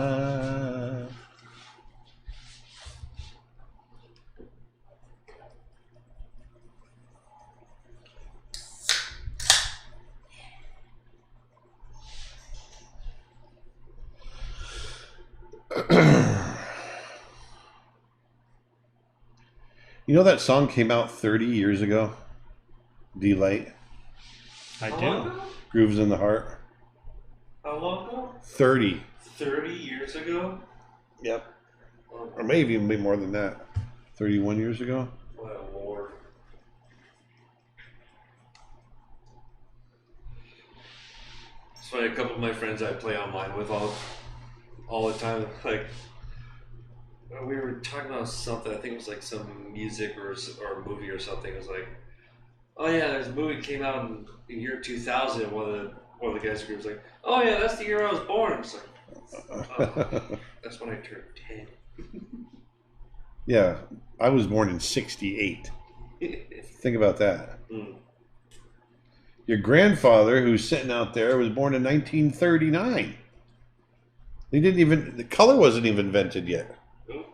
You know that song came out 30 years ago? D-Light. I How do. long ago? Grooves in the Heart. How long ago? 30. 30 years ago? Yep. Oh, Or maybe even be more than that. 31 years ago. my lord. It's funny, a couple of my friends I play online with all the time, like, we were talking about something, I think it was like some music or a movie or something. It was like, oh yeah, there's a movie came out in the year 2000, and one of the guys was like, oh yeah, that's the year I was born. It's like, oh, that's when I turned 10. Yeah, I was born in 68. Think about that. Mm. Your grandfather, who's sitting out there, was born in 1939. The color wasn't even invented yet. Nope.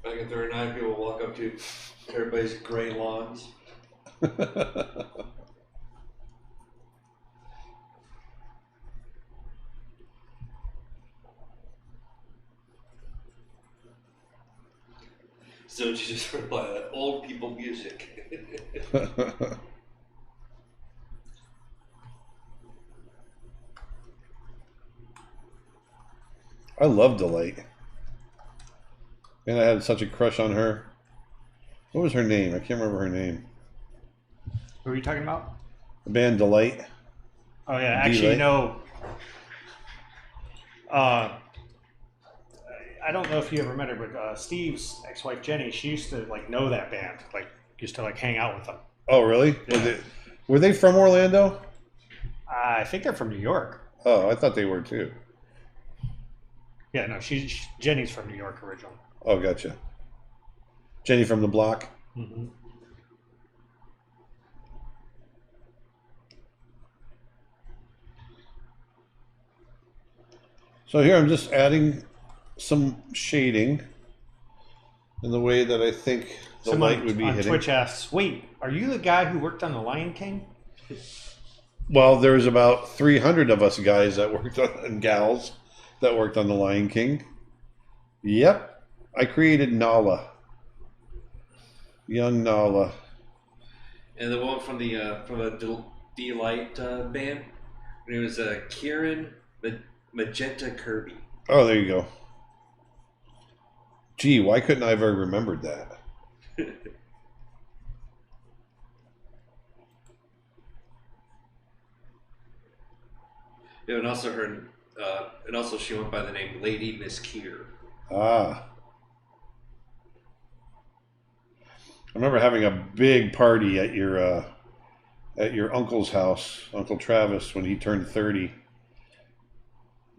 Back in 39, people walk up to everybody's gray lawns. So you just reply that old people music. I love Delight. And I had such a crush on her. What was her name? I can't remember her name. Who are you talking about? The band Delight. Oh yeah, actually, D-Light? no. I don't know if you ever met her, but Steve's ex-wife Jenny, she used to like know that band, like used to like hang out with them. Oh, really? Yeah. Were they from Orlando? I think they're from New York. Oh, I thought they were too. Yeah, no, Jenny's from New York originally. Oh, gotcha. Jenny from the Block. Mm-hmm. So here I'm just adding some shading in the way that I think the light would be on hitting. Twitch asks, wait, are you the guy who worked on The Lion King? Well, there's about 300 of us guys that worked on, and gals that worked on The Lion King. Yep, I created Nala, young Nala. And the one from the D-Light band, it was Kieran Magenta Kirby. Oh, there you go. Gee, why couldn't I have ever remembered that? Yeah, and also she went by the name Lady Miss Keir. Ah. I remember having a big party at your uncle's house, Uncle Travis, when he turned 30.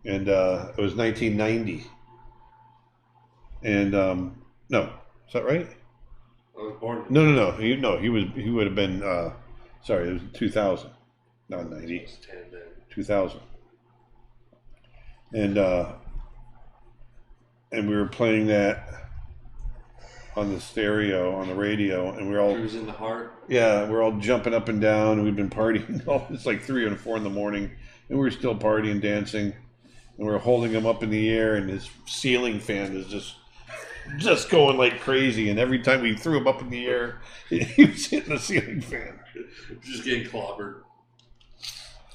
And it was 1990. And no, is that right? I was born. No. He would have been. Sorry, it was 2000, not 90. 10 then. 2000. And we were playing that on the stereo, on the radio, and we're all Cruise in the Heart. yeah, we're all jumping up and down. We've been partying. It's like 3 and 4 in the morning, and we're still partying, dancing, and we're holding him up in the air, and his ceiling fan is just going like crazy. And every time we threw him up in the air, he was hitting the ceiling fan. Just getting clobbered.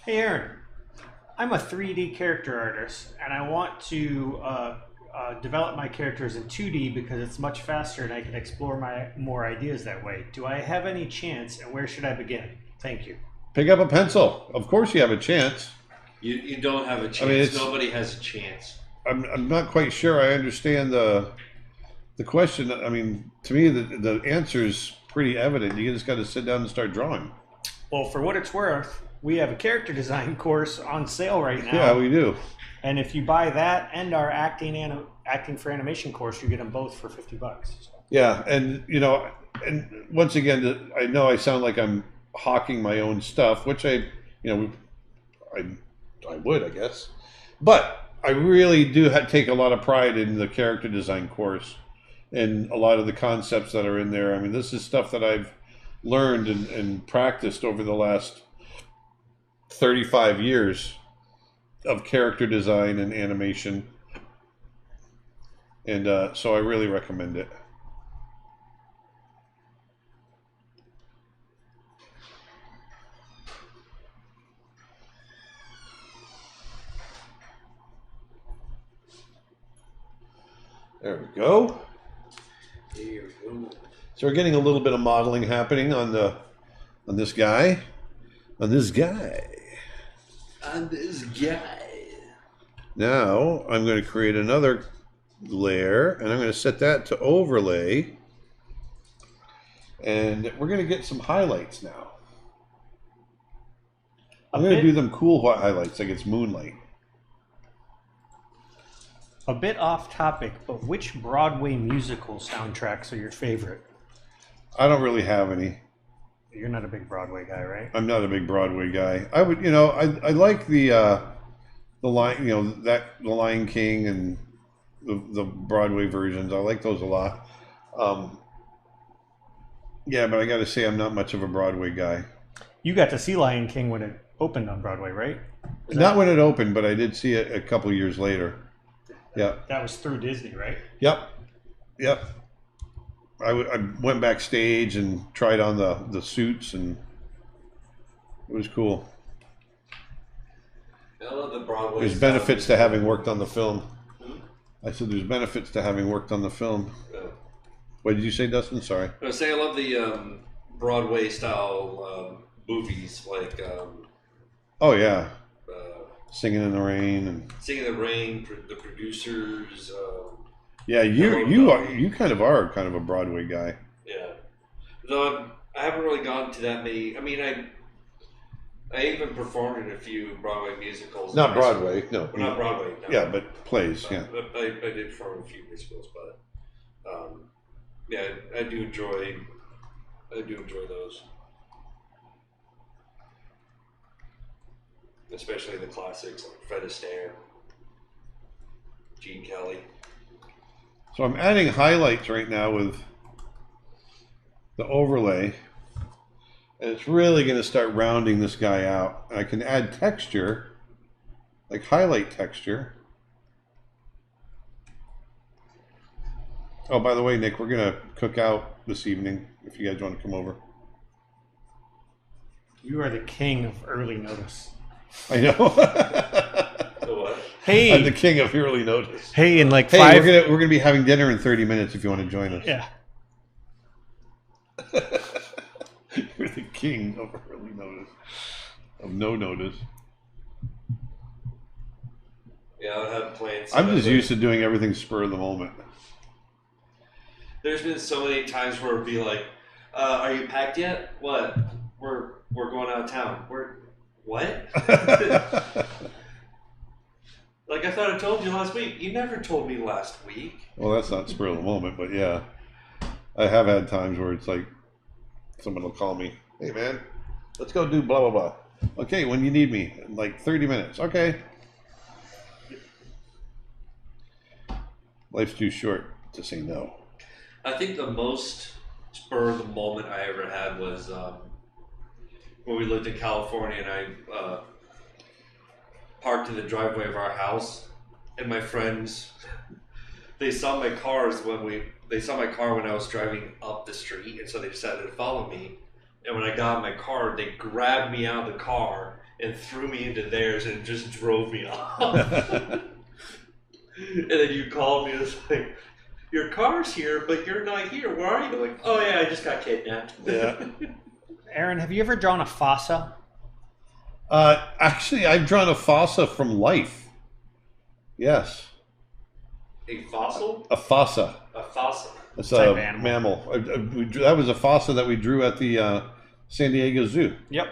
Hey, Aaron, I'm a 3D character artist, and I want to develop my characters in 2D because it's much faster and I can explore more ideas that way. Do I have any chance, and where should I begin? Thank you. Pick up a pencil. Of course, you have a chance. You don't have a chance. I mean, Nobody has a chance. I'm not quite sure I understand the question. I mean, to me, the answer is pretty evident. You just got to sit down and start drawing. Well, for what it's worth, we have a character design course on sale right now. Yeah, we do. And if you buy that and our acting for animation course, you get them both for $50. So. Yeah, and and once again, I know I sound like I'm hawking my own stuff, which I would, I guess, but I really do take a lot of pride in the character design course and a lot of the concepts that are in there. I mean, this is stuff that I've learned and practiced over the last 35 years of character design and animation. And so I really recommend it. There we go. There we go. So we're getting a little bit of modeling happening on this guy. On this guy. I'm this guy. Now I'm going to create another layer, and I'm going to set that to overlay. And we're going to get some highlights now. I'm going to do them cool highlights, like it's moonlight. A bit off topic, but which Broadway musical soundtracks are your favorite? I don't really have any. You're not a big Broadway guy, right? I'm not a big Broadway guy. I would, I like the Lion, the Lion King and the Broadway versions. I like those a lot. Yeah, but I got to say, I'm not much of a Broadway guy. You got to see Lion King when it opened on Broadway, right? Not when it opened, but I did see it a couple years later. Yeah. That was through Disney, right? Yep. I went backstage and tried on the suits, and it was cool. I love the Broadway. There's benefits to having worked on the film. I said there's benefits to having worked on the film. Yeah. What did you say, Dustin? Sorry. I was saying I love the Broadway style movies like. Oh yeah. Singing in the Rain and Singing in the Rain. The producers. Yeah, you kind of are a Broadway guy. Yeah. Though I haven't really gone to that many. I mean, I even performed in a few Broadway musicals. Not Broadway, no. Well, not Broadway. No. Yeah, but plays. Yeah. I did perform in a few musicals, but yeah, I do enjoy those, especially the classics like Fred Astaire, Gene Kelly. So I'm adding highlights right now with the overlay, and it's really going to start rounding this guy out. And I can add texture, like highlight texture. Oh, by the way, Nick, we're going to cook out this evening if you guys want to come over. You are the king of early notice. I know. What? Hey, I'm the king of early notice. hey, in like Hey, 5. we're gonna be having dinner in 30 minutes if you want to join us. Yeah. You're the king of early notice, of no notice. Yeah, I have plans. I'm just used to doing everything spur of the moment. There's been so many times where it'd be like, "Are you packed yet? What? We're going out of town. What?" Like I thought I told you last week. You never told me last week. Well, that's not spur of the moment, but yeah, I have had times where it's like someone will call me, "Hey man, let's go do blah blah blah." Okay, when you need me, in like 30 minutes. Okay. Life's too short to say no. I think the most spur of the moment I ever had was when we lived in California, and I parked in the driveway of our house, and my friends they saw my car when I was driving up the street, and so they decided to follow me. And when I got in my car, they grabbed me out of the car and threw me into theirs and just drove me off. And then you called me and it's like, "Your car's here, but you're not here. Where are you?" Like, "Oh yeah, I just got kidnapped." Yeah. Aaron, have you ever drawn a fossa? Actually, I've drawn a fossa from life. Yes. A fossil? A fossa. A fossil. It's Type a animal. mammal. That was a fossa that we drew at the San Diego Zoo Yep.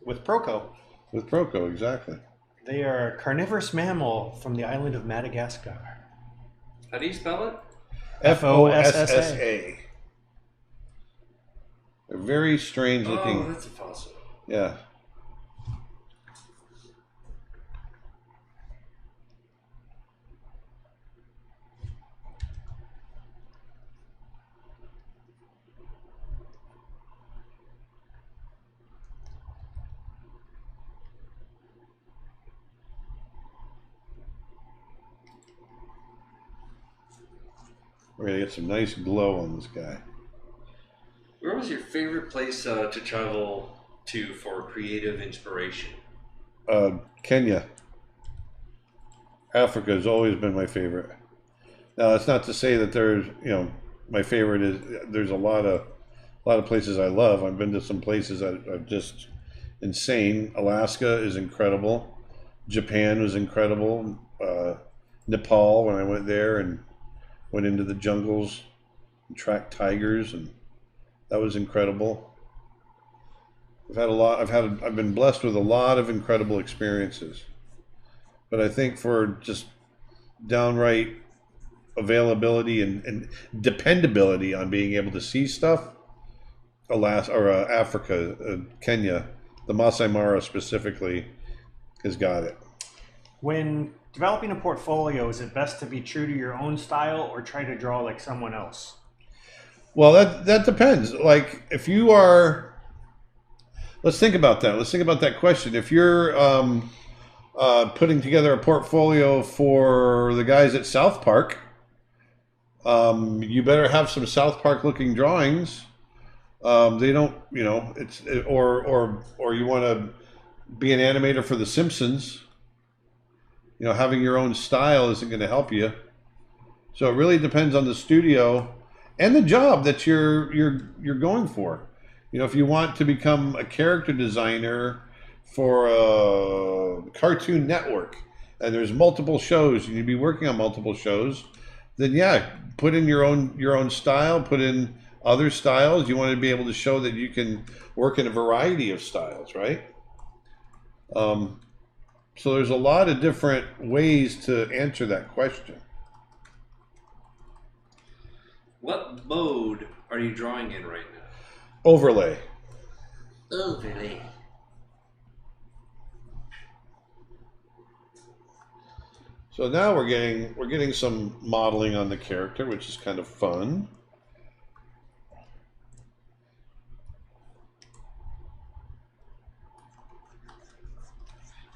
With Proco. with Proco, exactly. They are a carnivorous mammal from the island of Madagascar. How do you spell it? Fossa. They're very strange Oh, looking. that's a fossil. Yeah. We're gonna get some nice glow on this guy. Where was your favorite place to travel to for creative inspiration? Kenya. Africa has always been my favorite. Now, that's not to say that there's, my favorite is, there's a lot of places I love. I've been to some places that are just insane. Alaska is incredible. Japan was incredible. Nepal, when I went there and went into the jungles and tracked tigers, and that was incredible. I've been blessed with a lot of incredible experiences. But I think for just downright availability and dependability on being able to see stuff, Africa, Kenya, the Masai Mara specifically, has got it. When developing a portfolio, is it best to be true to your own style or try to draw like someone else? Well, that depends. Like, if you are, let's think about that. Let's think about that question. If you're putting together a portfolio for the guys at South Park, you better have some South Park looking drawings. They don't, or you want to be an animator for The Simpsons. Having your own style isn't going to help you. So it really depends on the studio and the job that you're going for. If you want to become a character designer for a Cartoon Network and there's multiple shows and you'd be working on multiple shows, then yeah, put in your own style, put in other styles. You want to be able to show that you can work in a variety of styles, right? So there's a lot of different ways to answer that question. What mode are you drawing in right now? Overlay. Overlay. So now we're getting some modeling on the character, which is kind of fun.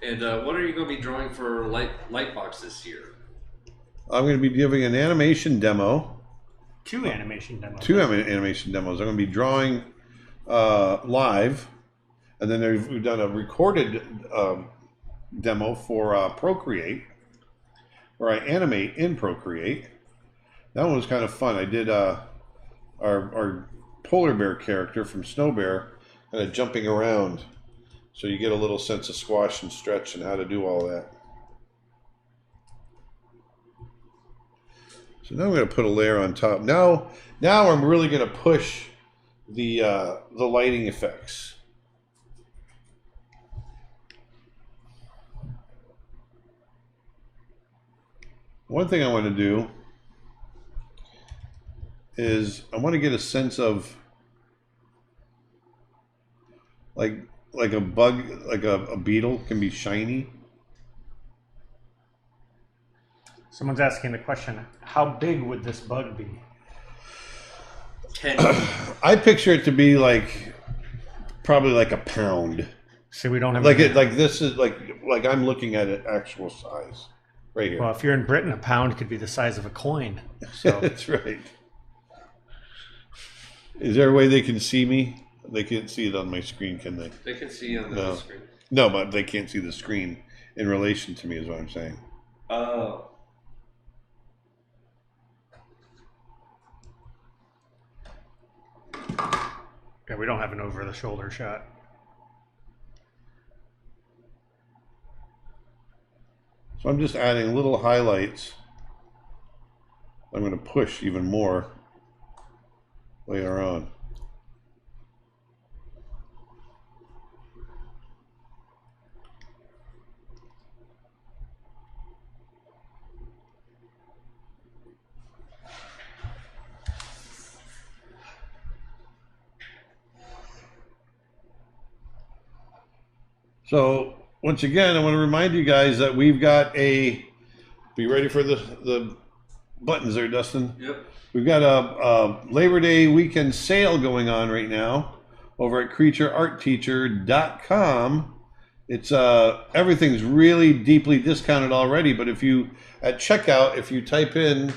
And what are you going to be drawing for Lightbox this year? I'm going to be giving an animation demo. Two animation demos. Animation demos. I'm going to be drawing live, and then we've done a recorded demo for Procreate, where I animate in Procreate. That one was kind of fun. I did our polar bear character from Snow Bear kind of jumping around, so you get a little sense of squash and stretch and how to do all that. So now I'm going to put a layer on top. Now I'm really going to push the lighting effects. One thing I want to do is I want to get a sense of like a bug, like a beetle can be shiny. Someone's asking the question, how big would this bug be? 10. I picture it to be probably like a pound. So we don't have This is like I'm looking at it actual size right here. Well, if you're in Britain, a pound could be the size of a coin. So That's right. Is there a way they can see me? They can't see it on my screen, can they? They can see on the screen. No, but they can't see the screen in relation to me, is what I'm saying. Oh. yeah, we don't have an over-the-shoulder shot. So I'm just adding little highlights. I'm going to push even more later on. So once again, I want to remind you guys that we've got be ready for the buttons there, Dustin. Yep. We've got a Labor Day weekend sale going on right now over at creatureartteacher.com. It's everything's really deeply discounted already, but if you at checkout, if you type in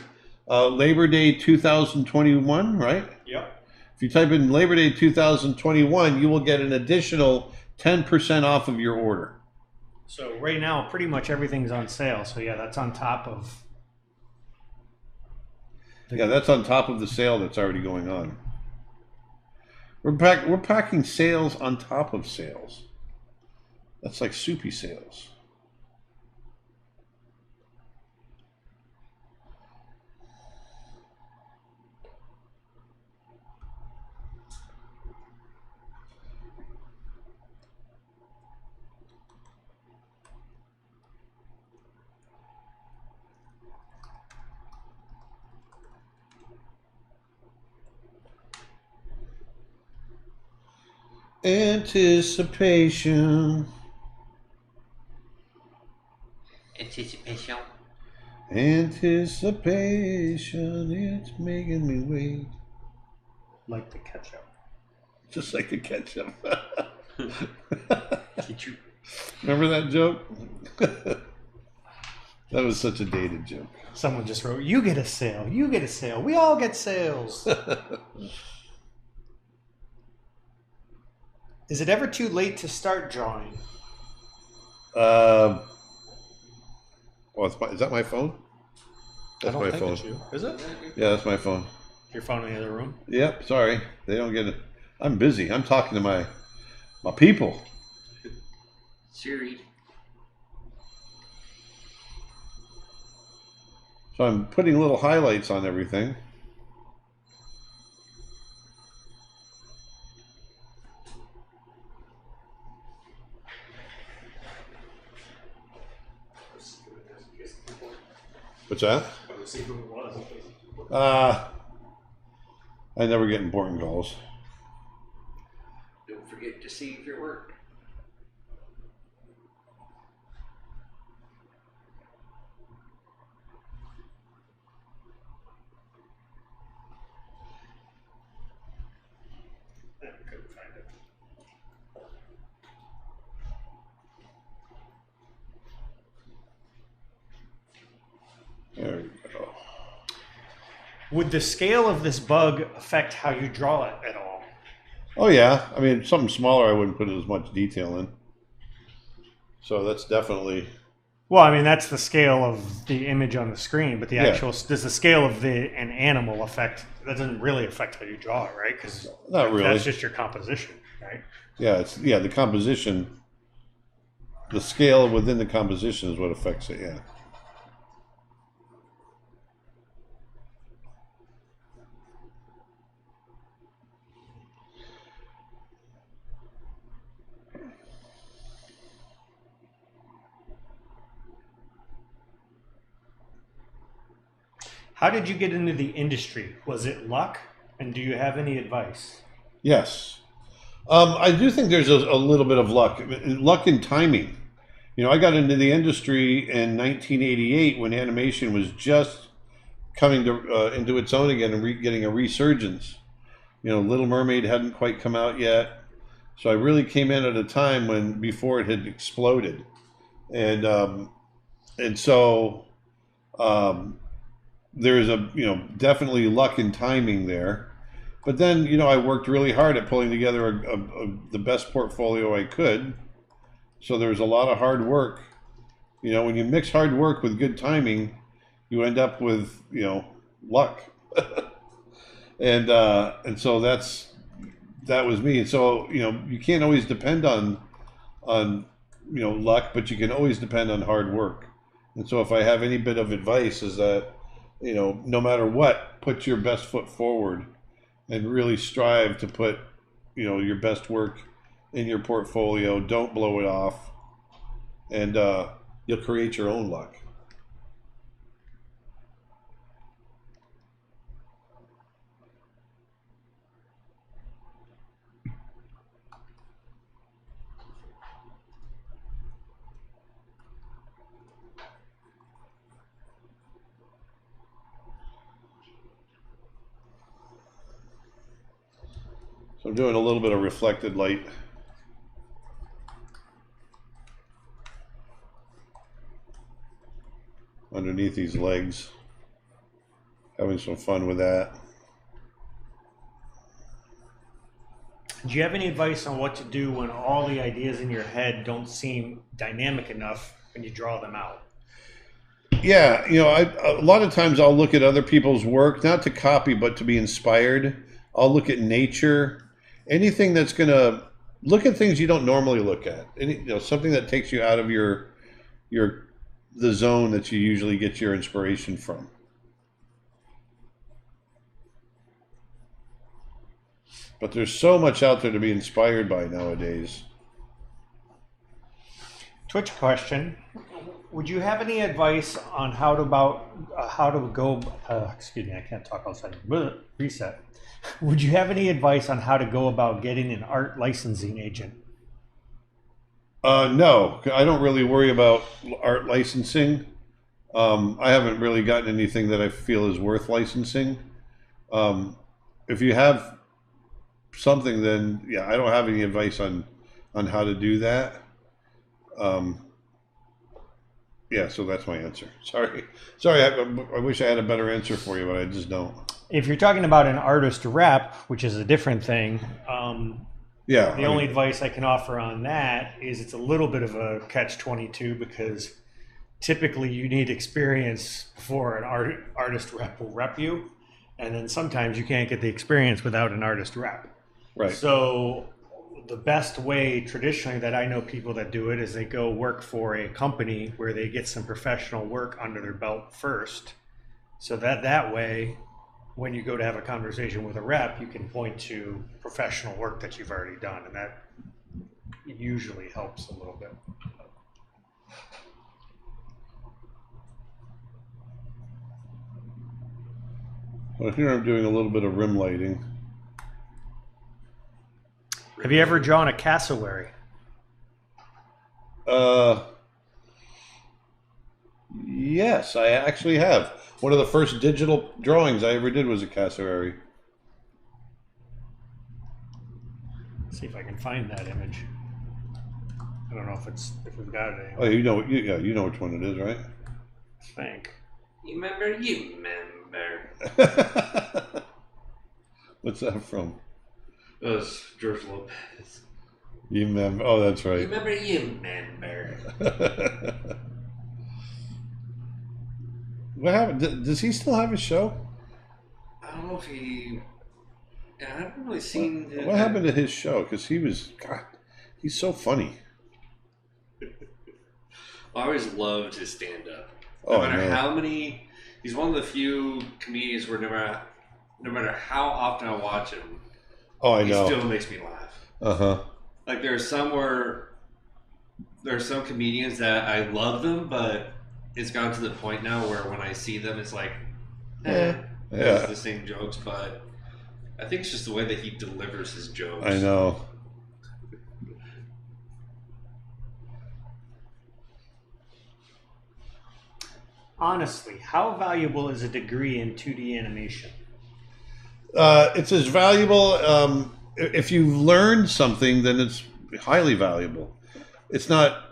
Labor Day 2021, right? Yep. If you type in Labor Day 2021, you will get an additional 10% off of your order. So right now, pretty much everything's on sale. So yeah, that's on top of. Yeah, that's on top of the sale that's already going on. We're packing sales on top of sales. That's like soupy sales. Anticipation. Anticipation. Anticipation, it's making me wait. Like the ketchup. Just like the ketchup. Ketchup. Remember that joke? That was such a dated joke. Someone just wrote, "You get a sale. You get a sale. We all get sales." Is it ever too late to start drawing? Well, is that my phone? That's my phone. It's you. Is it? Yeah, that's my phone. Your phone in the other room? Yep, sorry. They don't get it. I'm busy. I'm talking to my people. Siri. So I'm putting little highlights on everything. What's that? I never get important calls. Don't forget to save your work. I couldn't find it. There we go. Would the scale of this bug affect how you draw it at all? Oh yeah, I mean something smaller I wouldn't put as much detail in. So that's definitely. Well, I mean that's the scale of the image on the screen, but the Yeah. actual does the scale of an animal affect? That doesn't really affect how you draw it, right? Because Not really. that's just your composition, right? Yeah, the composition, the scale within the composition is what affects it. Yeah. How did you get into the industry? Was it luck? And do you have any advice? Yes. I do think there's a little bit of luck and timing. You know, I got into the industry in 1988 when animation was just coming into its own again and getting a resurgence. You know, Little Mermaid hadn't quite come out yet, so I really came in at a time when before it had exploded, and so there's definitely luck and timing there. But then, I worked really hard at pulling together the best portfolio I could. So there was a lot of hard work. You know, when you mix hard work with good timing, you end up with, luck. And so that was me. And so, you can't always depend on luck, but you can always depend on hard work. And so if I have any bit of advice is that, no matter what, put your best foot forward and really strive to put, your best work in your portfolio. Don't blow it off, and you'll create your own luck. So I'm doing a little bit of reflected light. Underneath these legs. having some fun with that. Do you have any advice on what to do when all the ideas in your head don't seem dynamic enough when you draw them out? Yeah, a lot of times I'll look at other people's work, not to copy, but to be inspired. I'll look at nature, anything that's going to look at things you don't normally look at. Something that takes you out of the zone that you usually get your inspiration from. But there's so much out there to be inspired by nowadays. Twitch question: would you have any advice on how to go? Excuse me, I can't talk outside. Reset. Would you have any advice on how to go about getting an art licensing agent? No, I don't really worry about art licensing. I haven't really gotten anything that I feel is worth licensing. If you have something, then yeah, I don't have any advice on how to do that. Yeah, so that's my answer. Sorry. I wish I had a better answer for you, but I just don't. If you're talking about an artist rep, which is a different thing, yeah, the only advice I can offer on that is it's a little bit of a catch-22 because typically you need experience before an artist rep will rep you, and then sometimes you can't get the experience without an artist rep. Right. So the best way traditionally that I know people that do it is they go work for a company where they get some professional work under their belt first, so that way when you go to have a conversation with a rep, you can point to professional work that you've already done, and that usually helps a little bit. Well, here I'm doing a little bit of rim lighting. Have you ever drawn a cassowary? Yes, I actually have. One of the first digital drawings I ever did was a cassowary. Let's see if I can find that image. I don't know if we've got it Oh, anywhere. you know which one it is, right? I think. You remember. What's that from? That was George Lopez. You remember? Oh, that's right. You remember. What happened? Does he still have his show? I don't know if he. Yeah, I haven't really seen. What happened to his show? Because God, he's so funny. I always loved his stand-up. Oh, No matter no. how many, he's one of the few comedians where no matter how often I watch him, Oh, I he know. still makes me laugh. Uh-huh. Like there are some comedians that I love them, but it's gotten to the point now where when I see them, it's like, Yeah. it's the same jokes. But I think it's just the way that he delivers his jokes. I know. Honestly, how valuable is a degree in 2D animation? It's as valuable. If you learned something, then it's highly valuable. It's not.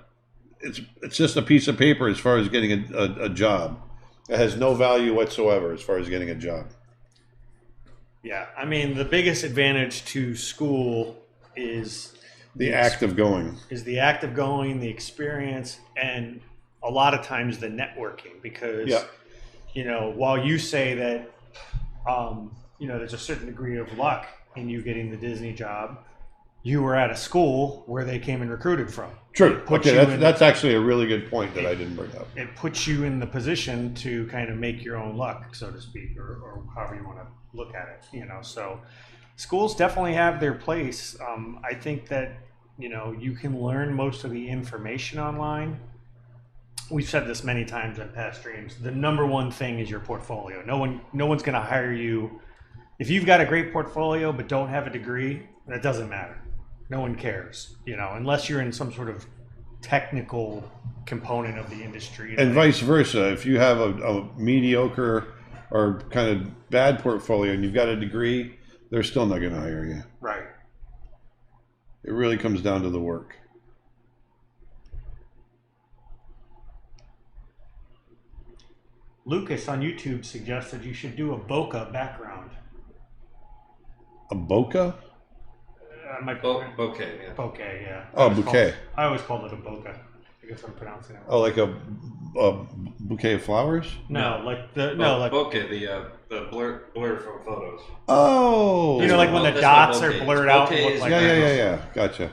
It's just a piece of paper as far as getting a job. It has no value whatsoever as far as getting a job. Yeah, I mean the biggest advantage to school is The act of going. the experience, and a lot of times the networking. Because while you say that there's a certain degree of luck in you getting the Disney job, you were at a school where they came and recruited from. True. Put Okay, you that's actually a really good point that I didn't bring up. It puts you in the position to kind of make your own luck, so to speak, or however you want to look at it. So schools definitely have their place. I think that you can learn most of the information online. We've said this many times on past streams. The number one thing is your portfolio. No one's going to hire you if you've got a great portfolio but don't have a degree. That doesn't matter. No one cares, unless you're in some sort of technical component of the industry. And vice versa. If you have a mediocre or kind of bad portfolio and you've got a degree, they're still not going to hire you. Right. It really comes down to the work. Lucas on YouTube suggested you should do a bokeh background. A bokeh? Bouquet, yeah. Bokeh, yeah. Oh, bouquet. I always called it a bokeh. I guess I'm pronouncing it wrong. Oh, like a bouquet of flowers? No, like the bokeh, the blur from photos. Oh, you know, like when the That's dots what are bokeh is. blurred out and Bokeh look is like yeah, that. yeah. Gotcha.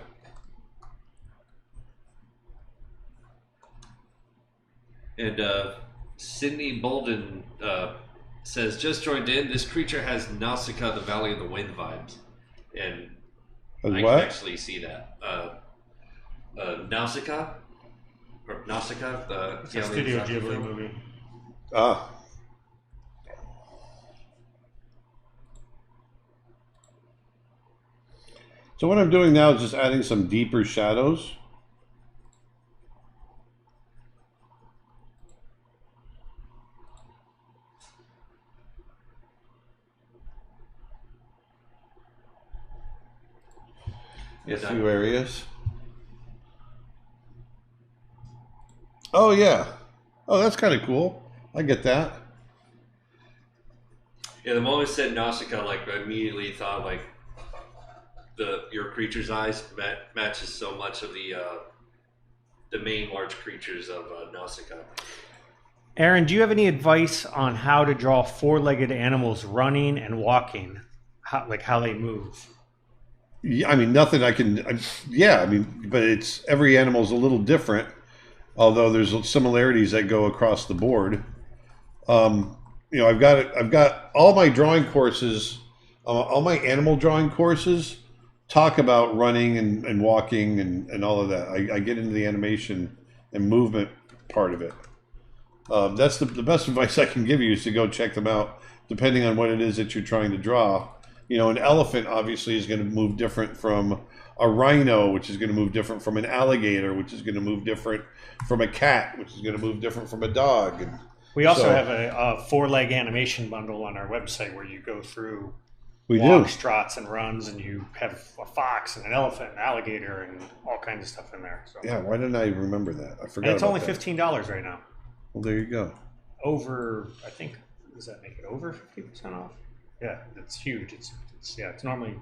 And Sydney Bolden says, just joined in. This creature has Nausicaa, the Valley of the Wind vibes. And I What? can actually see that. Nausicaa? Or Nausicaa? It's a Studio Ghibli movie. Ah. So what I'm doing now is just adding some deeper shadows. A few areas. Oh yeah. Oh, that's kind of cool. I get that. Yeah, the moment it said Nausicaa, like I immediately thought like your creature's eyes matches so much of the main large creatures of Nausicaa. Aaron, do you have any advice on how to draw four-legged animals running and walking? How they move? Yeah, I mean, nothing I can. Yeah, I mean, but it's every animal's a little different. Although there's similarities that go across the board. You know, I've got all my drawing courses, all my animal drawing courses talk about running and walking and all of that. I get into the animation and movement part of it. That's the best advice I can give you is to go check them out, depending on what it is that you're trying to draw. You know, an elephant obviously is going to move different from a rhino, which is going to move different from an alligator, which is going to move different from a cat, which is going to move different from a dog. And we also have a four-leg animation bundle on our website where you go through we walks, do. trots, and runs, and you have a fox and an elephant, and an alligator, and all kinds of stuff in there. So. Yeah, why didn't I remember that? I forgot. And it's about only that. $15 right now. Well, there you go. Over, I think, does that make it over 50% off? Yeah, it's huge. It's normally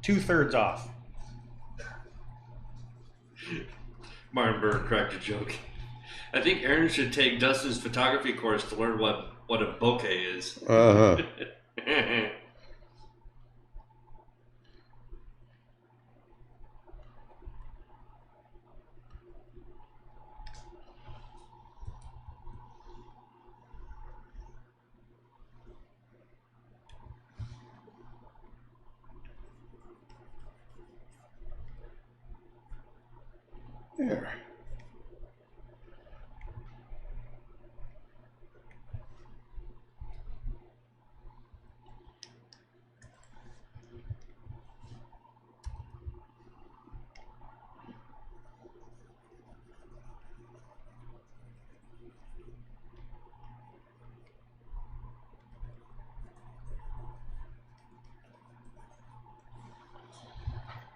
2/3 off. Martin Bird cracked a joke. I think Aaron should take Dustin's photography course to learn what a bokeh is. There.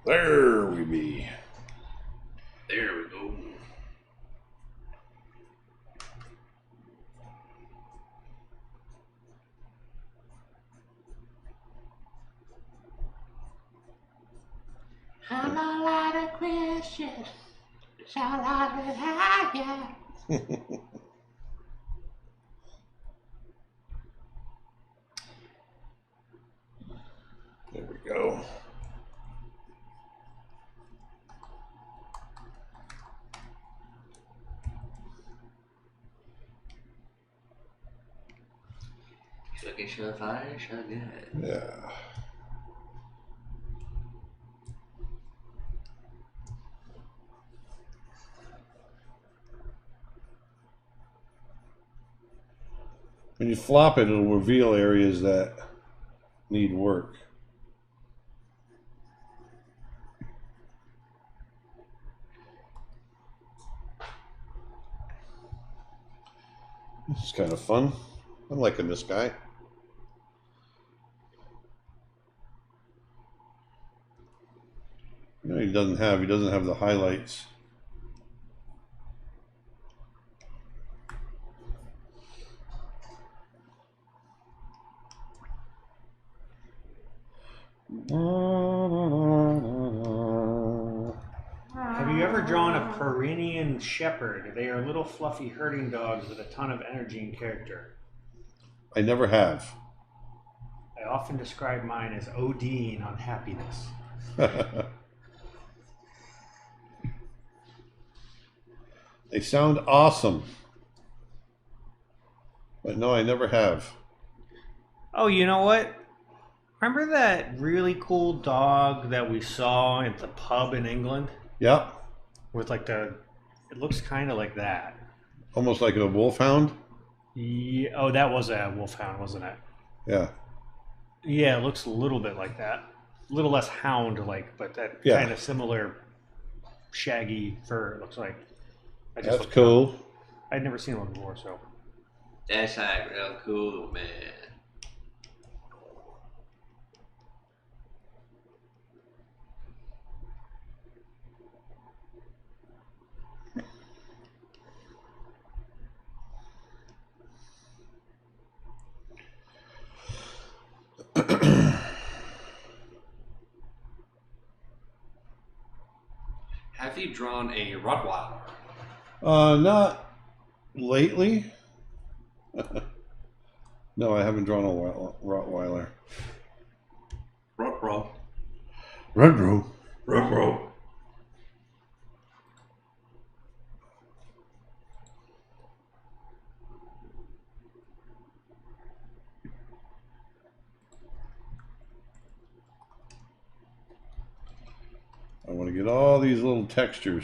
There we be. There we go. I'm a lot of questions. Shall I higher? There we go. He's looking so fine, so good. Yeah. When you flop it, it'll reveal areas that need work. This is kind of fun. I'm liking this guy. No, he doesn't have the highlights. Have you ever drawn a Pyrenean shepherd? They are little fluffy herding dogs with a ton of energy and character. I never have. I often describe mine as ODing on happiness. They sound awesome. But no, I never have. Oh, you know what? Remember that really cool dog that we saw at the pub in England? Yep. With like it looks kind of like that. Almost like a wolfhound. Yeah, oh, that was a wolfhound, wasn't it? Yeah. Yeah, it looks a little bit like that. A little less hound-like, but that Yeah. kind of similar shaggy fur, it looks like. That's cool. I'd never seen one before, so. That's like real cool, man. Have you drawn a Rottweiler? Not lately. No, I haven't drawn a Rottweiler. Ruh-roh. Ruh-roh. Ruh-roh. I want to get all these little textures.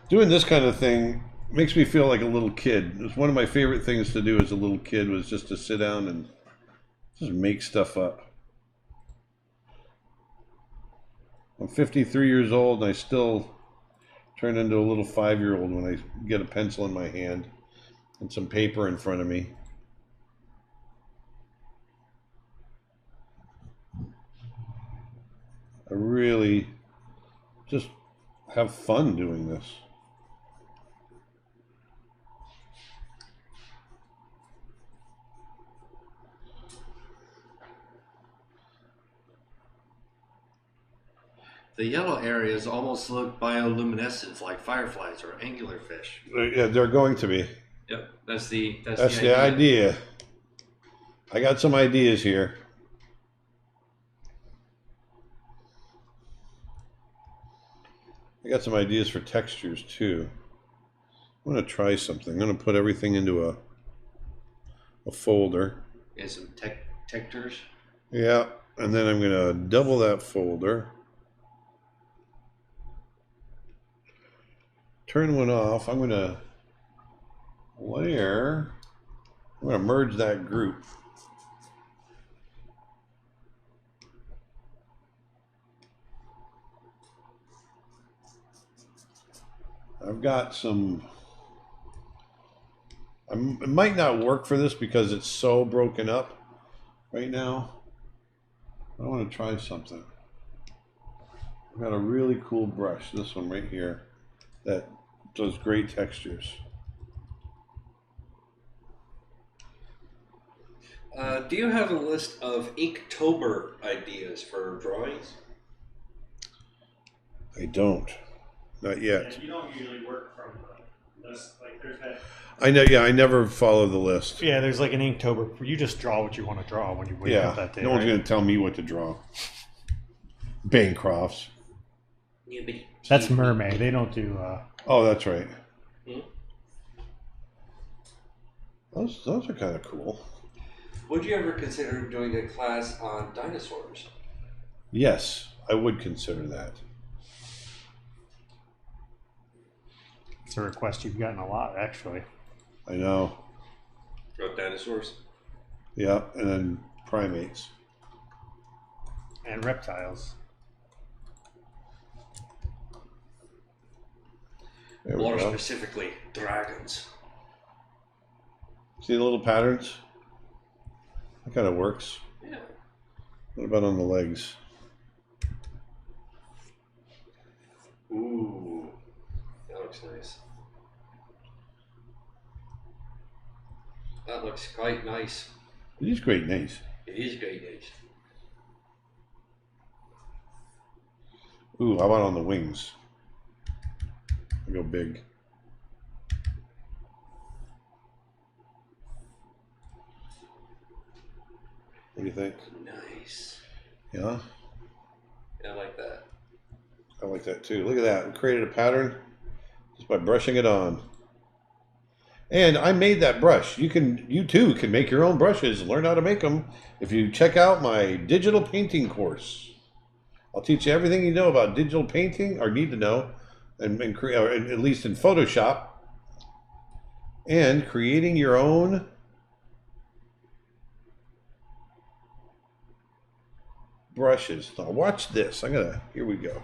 Doing this kind of thing makes me feel like a little kid. It's one of my favorite things to do as a little kid was just to sit down and just make stuff up. I'm 53 years old and I still turn into a little 5-year-old when I get a pencil in my hand and some paper in front of me. I really just have fun doing this. The yellow areas almost look bioluminescent, like fireflies or anglerfish. Yeah, they're going to be. Yep, that's the idea. I got some ideas here. I got some ideas for textures too. I'm going to try something. I'm going to put everything into a folder. And some textures. Yeah, and then I'm going to double that folder. Turn one off. I'm going to layer. I'm going to merge that group. I've got some. It might not work for this because it's so broken up right now. I want to try something. I've got a really cool brush, this one right here, that does great textures. Do you have a list of Inktober ideas for drawings? I don't. Not yet. Yeah, you don't usually work from the list. Like there's that. I know. Yeah, I never follow the list. Yeah, there's like an Inktober. You just draw what you want to draw when you wake up that day. No one's right? going to tell me what to draw. Bancrofts. That's Mermaid. They don't do. Oh, that's right. Hmm? Those are kind of cool. Would you ever consider doing a class on dinosaurs? Yes, I would consider that. It's a request you've gotten a lot, actually. I know. Of dinosaurs? Yeah, and then primates. And reptiles. There we More go. specifically, dragons. See the little patterns? That kind of works. Yeah. What about on the legs? Ooh, that looks nice. That looks quite nice. It is great, nice. It is great nice. Ooh, how about on the wings? I go big. What do you think? Nice. Yeah, Yeah, I like that. I like that too. Look at that. We created a pattern just by brushing it on. And I made that brush. You too can make your own brushes and learn how to make them if you check out my digital painting course. I'll teach you everything you know about digital painting or need to know, and or at least in Photoshop, and creating your own brushes. Now watch this. Here we go.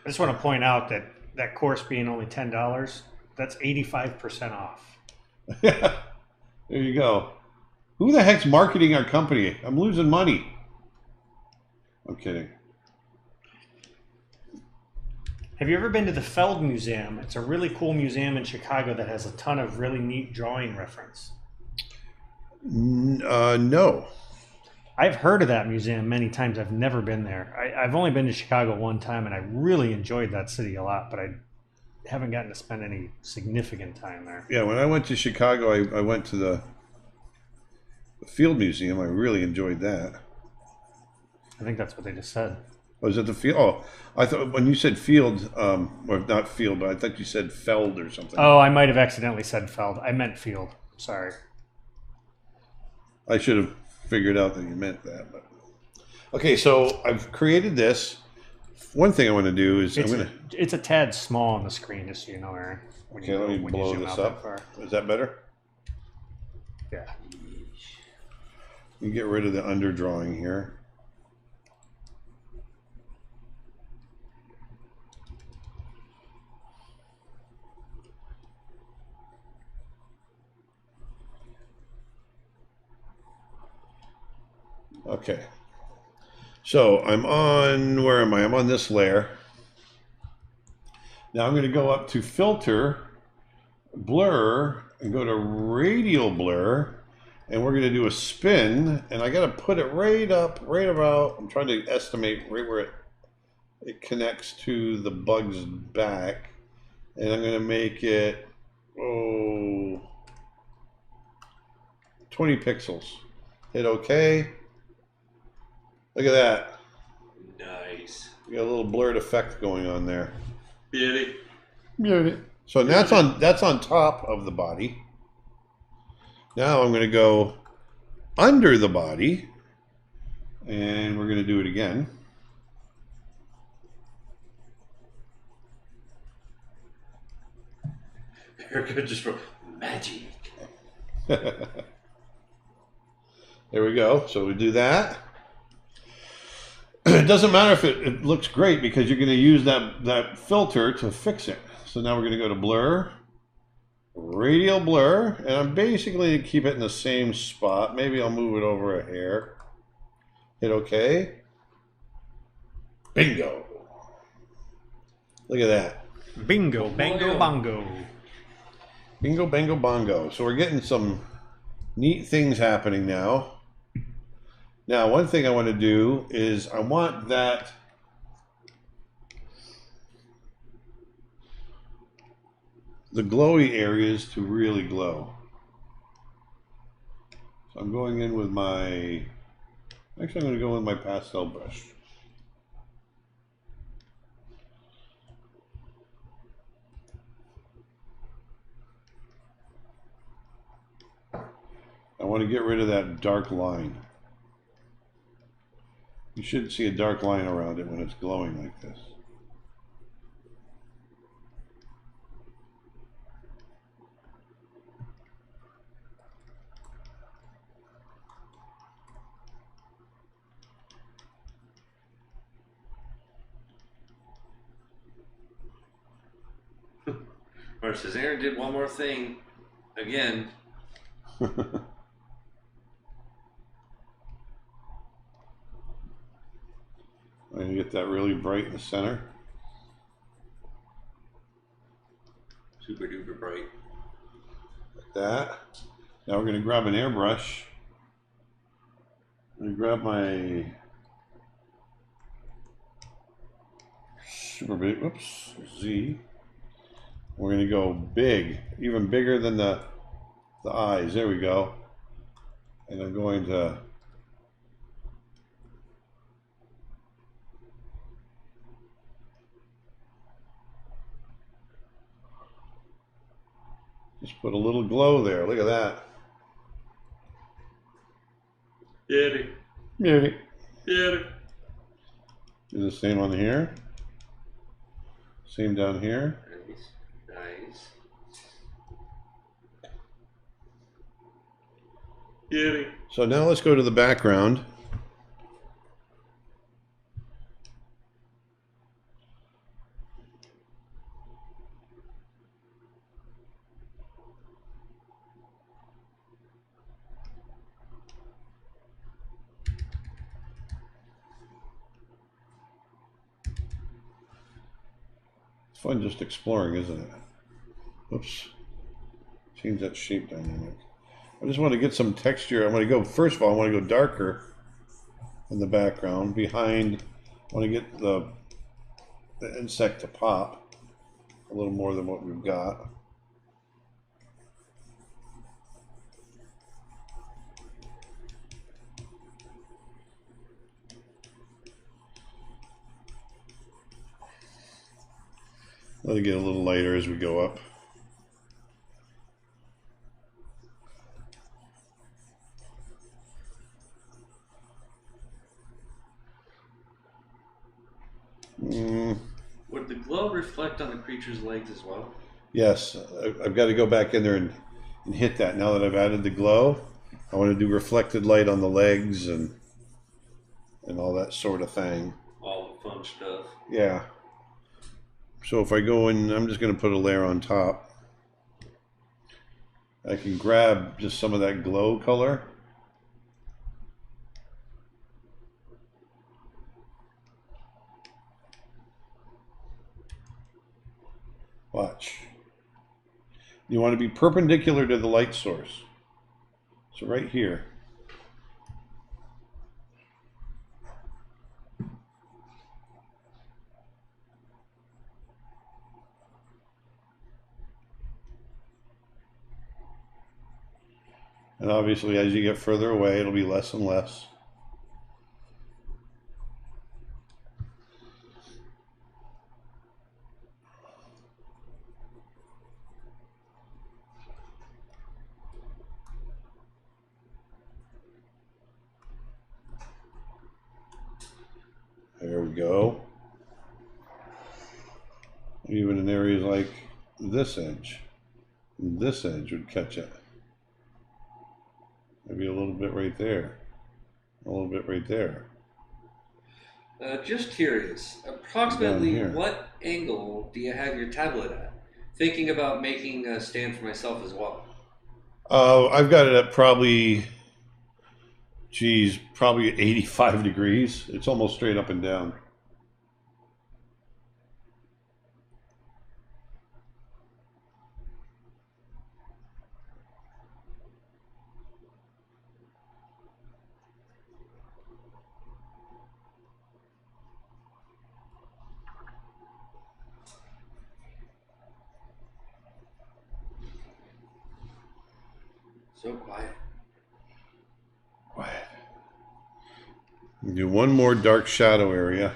I just want to point out that that course being only $10, that's 85% off. There you go. Who the heck's marketing our company? I'm losing money. I'm kidding. Have you ever been to the Feld Museum? It's a really cool museum in Chicago that has a ton of really neat drawing reference. No. I've heard of that museum many times. I've never been there. I've only been to Chicago one time, and I really enjoyed that city a lot, but I haven't gotten to spend any significant time there. Yeah, when I went to Chicago, I went to the Field Museum. I really enjoyed that. I think that's what they just said. Was it the field? Oh, I thought when you said field, or not field, but I thought you said Feld or something. Oh, I might have accidentally said Feld. I meant Field. Sorry. I should have figured out that you meant that. But okay, so I've created this. One thing I want to do is It's a tad small on the screen, just so you know, Aaron. Okay, let me blow this up. Is that better? Yeah. You get rid of the underdrawing here. Okay. So I'm on, where am I? I'm on this layer. Now I'm going to go up to filter, blur, and go to radial blur. And we're going to do a spin. And I got to put it right up, right about, I'm trying to estimate right where it connects to the bug's back. And I'm going to make it, 20 pixels. Hit OK. Look at that. Nice. We got a little blurred effect going on there. Beauty. Beauty. So that's on top of the body. Now I'm going to go under the body, and we're going to do it again. Erica just wrote magic. There we go. So we do that. It doesn't matter if it looks great because you're going to use that filter to fix it. So now we're going to go to blur, radial blur, and I'm basically going to keep it in the same spot. Maybe I'll move it over a hair. Hit OK. Bingo. Look at that. Bingo, bango, bongo. Bingo, bango, bongo. So we're getting some neat things happening now. Now, one thing I want to do is I want that the glowy areas to really glow. So I'm going in with my, actually I'm going to go with my pastel brush. I want to get rid of that dark line. You should see a dark line around it when it's glowing like this. Or says Aaron did one more thing again. I'm going to get that really bright in the center. Super duper bright. Like that. Now we're going to grab an airbrush. I'm going to grab my super big, oops, Z. We're going to go big, even bigger than the eyes. There we go. And I'm going to just put a little glow there. Look at that. Beauty. Beauty. Beauty. Do the same on here. Same down here. Nice. Nice. Beauty. So now let's go to the background. It's fun just exploring, isn't it? Oops. Change that shape dynamic. I just want to get some texture. I want to go, first of all, I want to go darker in the background. Behind, I want to get the insect to pop a little more than what we've got. Let it get a little lighter as we go up. Would the glow reflect on the creature's legs as well? Yes, I've got to go back in there and hit that. Now that I've added the glow, I want to do reflected light on the legs and all that sort of thing. All the fun stuff. Yeah. So if I go in, I'm just going to put a layer on top. I can grab just some of that glow color. Watch. You want to be perpendicular to the light source. So right here. And obviously as you get further away, it'll be less and less. There we go. Even in areas like this edge would catch it. Maybe a little bit right there. A little bit right there. Just curious, approximately what angle do you have your tablet at? Thinking about making a stand for myself as well. I've got it at probably 85 degrees. It's almost straight up and down. So quiet. Quiet. Do one more dark shadow area.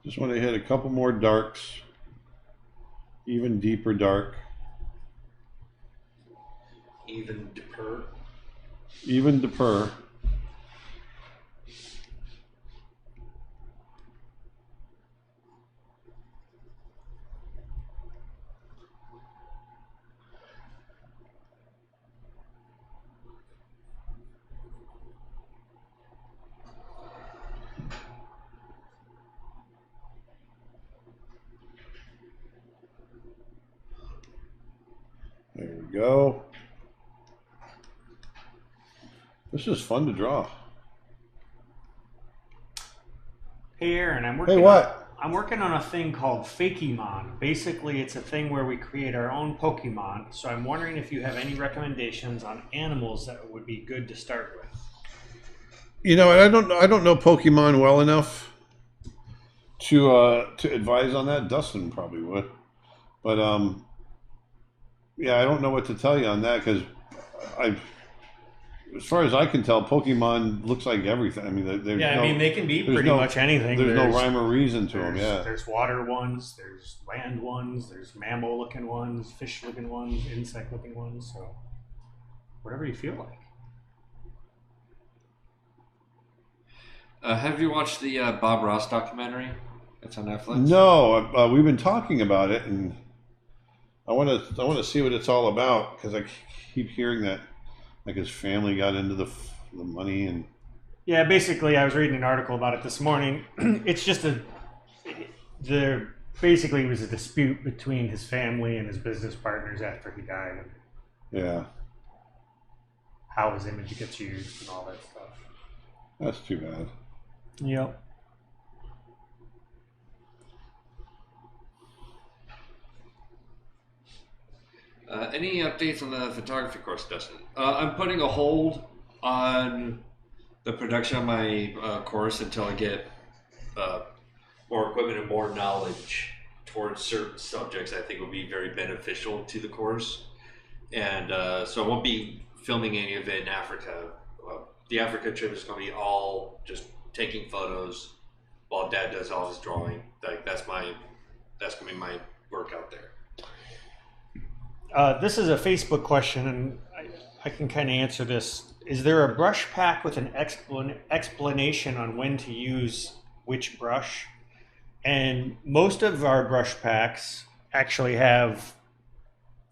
Just want to hit a couple more darks. Even deeper dark. Even deeper. Even deeper. There we go. This is fun to draw. Hey Aaron, I'm working. Hey, what? I'm working on a thing called Fakemon. Basically, it's a thing where we create our own Pokemon. So I'm wondering if you have any recommendations on animals that would be good to start with. You know, I don't know Pokemon well enough to advise on that. Dustin probably would, but yeah, I don't know what to tell you on that because as far as I can tell, Pokemon looks like everything. I mean, They can be there's pretty no- much anything. there's no rhyme or reason to them. Yeah, There's water ones, there's land ones, there's mammal-looking ones, fish-looking ones, insect-looking ones. So whatever you feel like. Have you watched the Bob Ross documentary? It's on Netflix. no, we've been talking about it, and I want to see what it's all about because I keep hearing that like his family got into the money and Yeah, basically, I was reading an article about it this morning. It's just basically it was a dispute between his family and his business partners after he died, and yeah, how his image gets used and all that stuff. that's too bad. Yep. Any updates on the photography course, Dustin? I'm putting a hold on the production of my course until I get more equipment and more knowledge towards certain subjects I think will be very beneficial to the course. And so I won't be filming any of it in Africa. The Africa trip is going to be all just taking photos while Dad does all his drawing. Like that's going to be my work out there. This is a Facebook question, and I can kind of answer this. Is there a brush pack with an explanation on when to use which brush? And most of our brush packs actually have,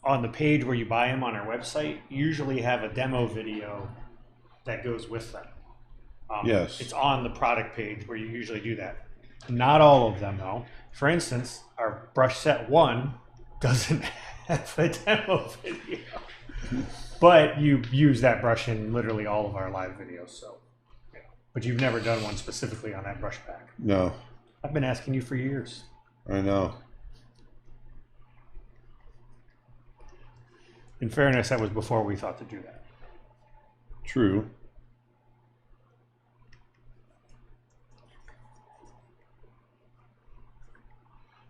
on the page where you buy them on our website, usually have a demo video that goes with them. Yes. It's on the product page where you usually do that. Not all of them, though. For instance, our brush set 1 doesn't have a demo video. But you use that brush in literally all of our live videos, so. Yeah. But you've never done one specifically on that brush pack. No, I've been asking you for years. I know. In fairness, that was before we thought to do that. True.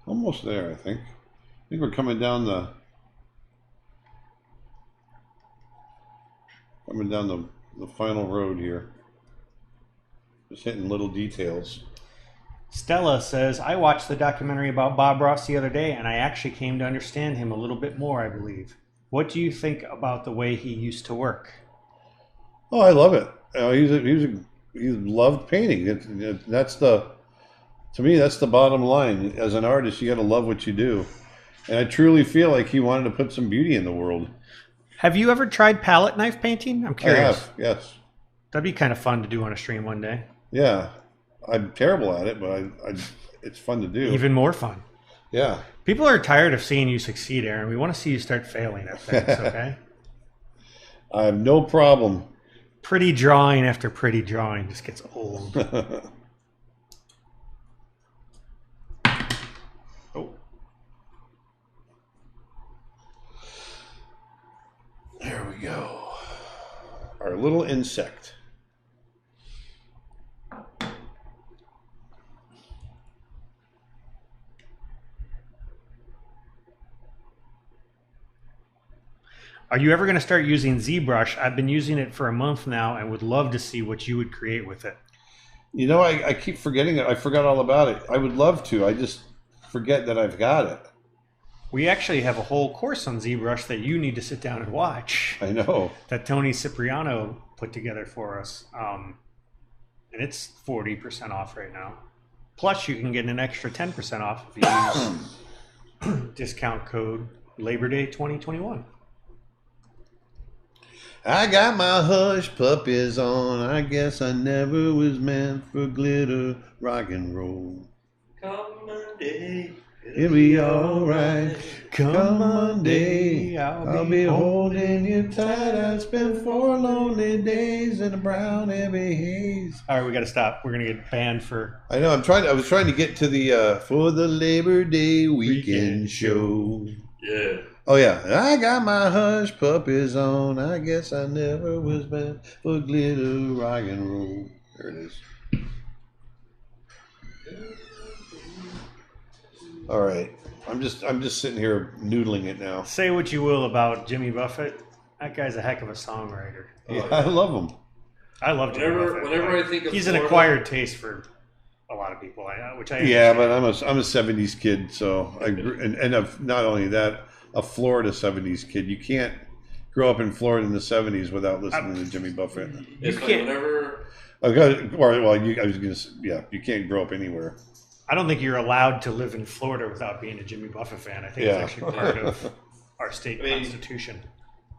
Almost there, I think. I think we're coming down the final road here. Just hitting little details. Stella says, I watched the documentary about Bob Ross the other day, and I actually came to understand him a little bit more, I believe. What do you think about the way he used to work? Oh, I love it. He loved painting. To me, that's the bottom line. As an artist, you got to love what you do. And I truly feel like he wanted to put some beauty in the world. Have you ever tried palette knife painting? I'm curious. I have, yes. That'd be kind of fun to do on a stream one day. Yeah. I'm terrible at it, but it's fun to do. Even more fun. Yeah. People are tired of seeing you succeed, Aaron. We want to see you start failing at things, okay? I have no problem. Pretty drawing after pretty drawing just gets old. Oh. There we go. Our little insect. Are you ever going to start using ZBrush? I've been using it for a month now and would love to see what you would create with it. You know, I keep forgetting it. I forgot all about it. I would love to. I just forget that I've got it. We actually have a whole course on ZBrush that you need to sit down and watch. I know. That Tony Cipriano put together for us. And it's 40% off right now. Plus, you can get an extra 10% off if you use discount code Labor Day 2021. I got my hush puppies on. I guess I never was meant for glitter rock and roll. Come Monday, It'll be alright. Come Monday, I'll be holding you tight. I spent 4 lonely days in a brown heavy haze. All right, we got to stop. We're gonna get banned for. I know. I was trying to get to the for the Labor Day weekend show. Yeah. Oh yeah, I got my hush puppies on. I guess I never was meant for glitter rock and roll. There it is. All right, I'm just sitting here noodling it now. Say what you will about Jimmy Buffett. That guy's a heck of a songwriter. Yeah, I love them. I love Jimmy Buffett. Whenever I think of he's Florida, an acquired taste for a lot of people, which I Yeah, understand. but I'm a '70s kid, so I grew, and not only that, a Florida '70s kid. You can't grow up in Florida in the '70s without listening to Jimmy Buffett. it's You like can't- whenever I got well. I was gonna say, yeah. You can't grow up anywhere. I don't think you're allowed to live in Florida without being a Jimmy Buffett fan. I think Yeah. it's actually part of our state I mean, constitution.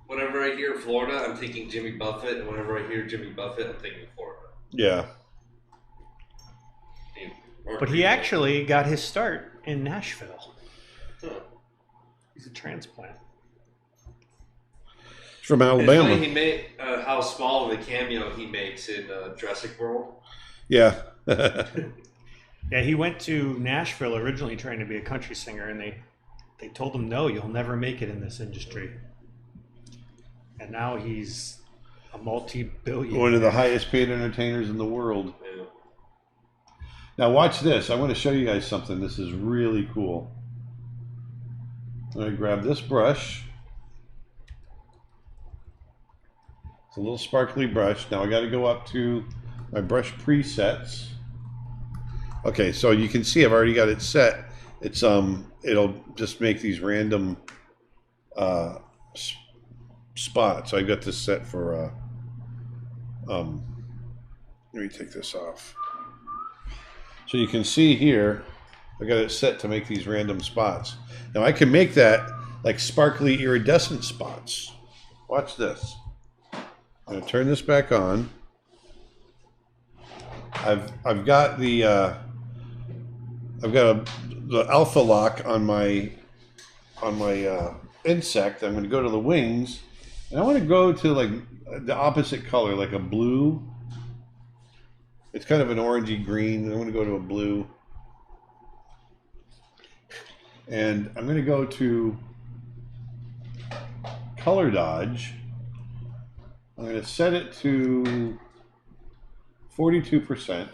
whenever I hear Florida, I'm thinking Jimmy Buffett, and whenever I hear Jimmy Buffett, I'm thinking Florida. Yeah. Or But he actually got his start in Nashville. Huh. He's a transplant. It's from It's Alabama. funny he made how small of a cameo he makes in Jurassic World. Yeah. Yeah, he went to Nashville originally trying to be a country singer, and they told him, no, you'll never make it in this industry. And now he's a multi-billionaire. One of the highest paid entertainers in the world. Yeah. Now watch this. I want to show you guys something. This is really cool. I'm going to grab this brush. It's a little sparkly brush. Now I got to go up to my brush presets. Okay, so you can see I've already got it set. It's it'll just make these random spots. I got this set for let me take this off. So you can see here, I got it set to make these random spots. Now I can make that like sparkly iridescent spots. Watch this. I'm gonna turn this back on. I've got the the alpha lock on my insect. I'm going to go to the wings, and I want to go to like the opposite color, like a blue. It's kind of an orangey green. I want to go to a blue, and I'm going to go to color dodge. I'm going to set it to 42%.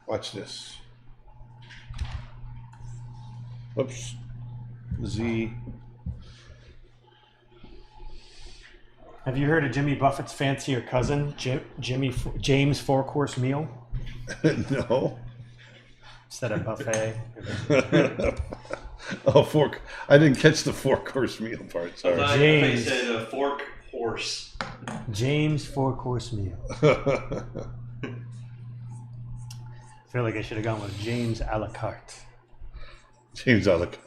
Watch this. Whoops. Z. Have you heard of Jimmy Buffett's fancier cousin, James Four-Course Meal? No. Instead of buffet. Oh, fork. I didn't catch the 4-course meal part. I Sorry. thought James. he said a fork horse. James Four-Course Meal. I feel like I should have gone with James a la carte. James a la carte.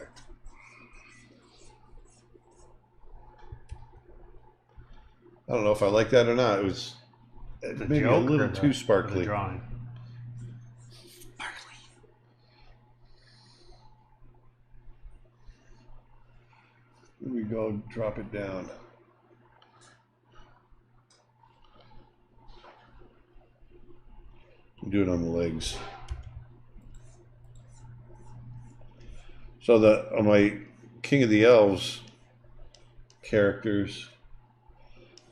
I don't know if I like that or not. It was The maybe a joke little or the- too or the sparkly. drawing. Here we go. Drop it down. Do it on the legs. So on my King of the Elves characters,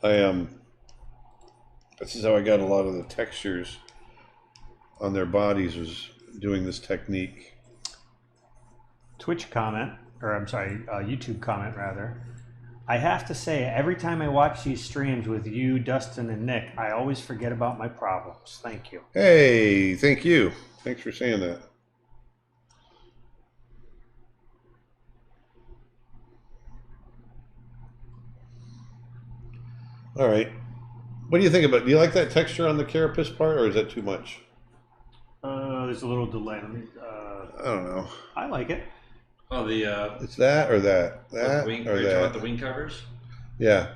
this is how I got a lot of the textures on their bodies, was doing this technique. Twitch comment, or I'm sorry, YouTube comment rather. I have to say, every time I watch these streams with you, Dustin, and Nick, I always forget about my problems. Thank you. Hey, thank you. Thanks for saying that. All right. What do you think about? Do you like that texture on the carapace part, or is that too much? There's a little delay. I don't know. I like it. Oh, the It's that or that, that wing. or Are you talking about that. the wing covers? Yeah.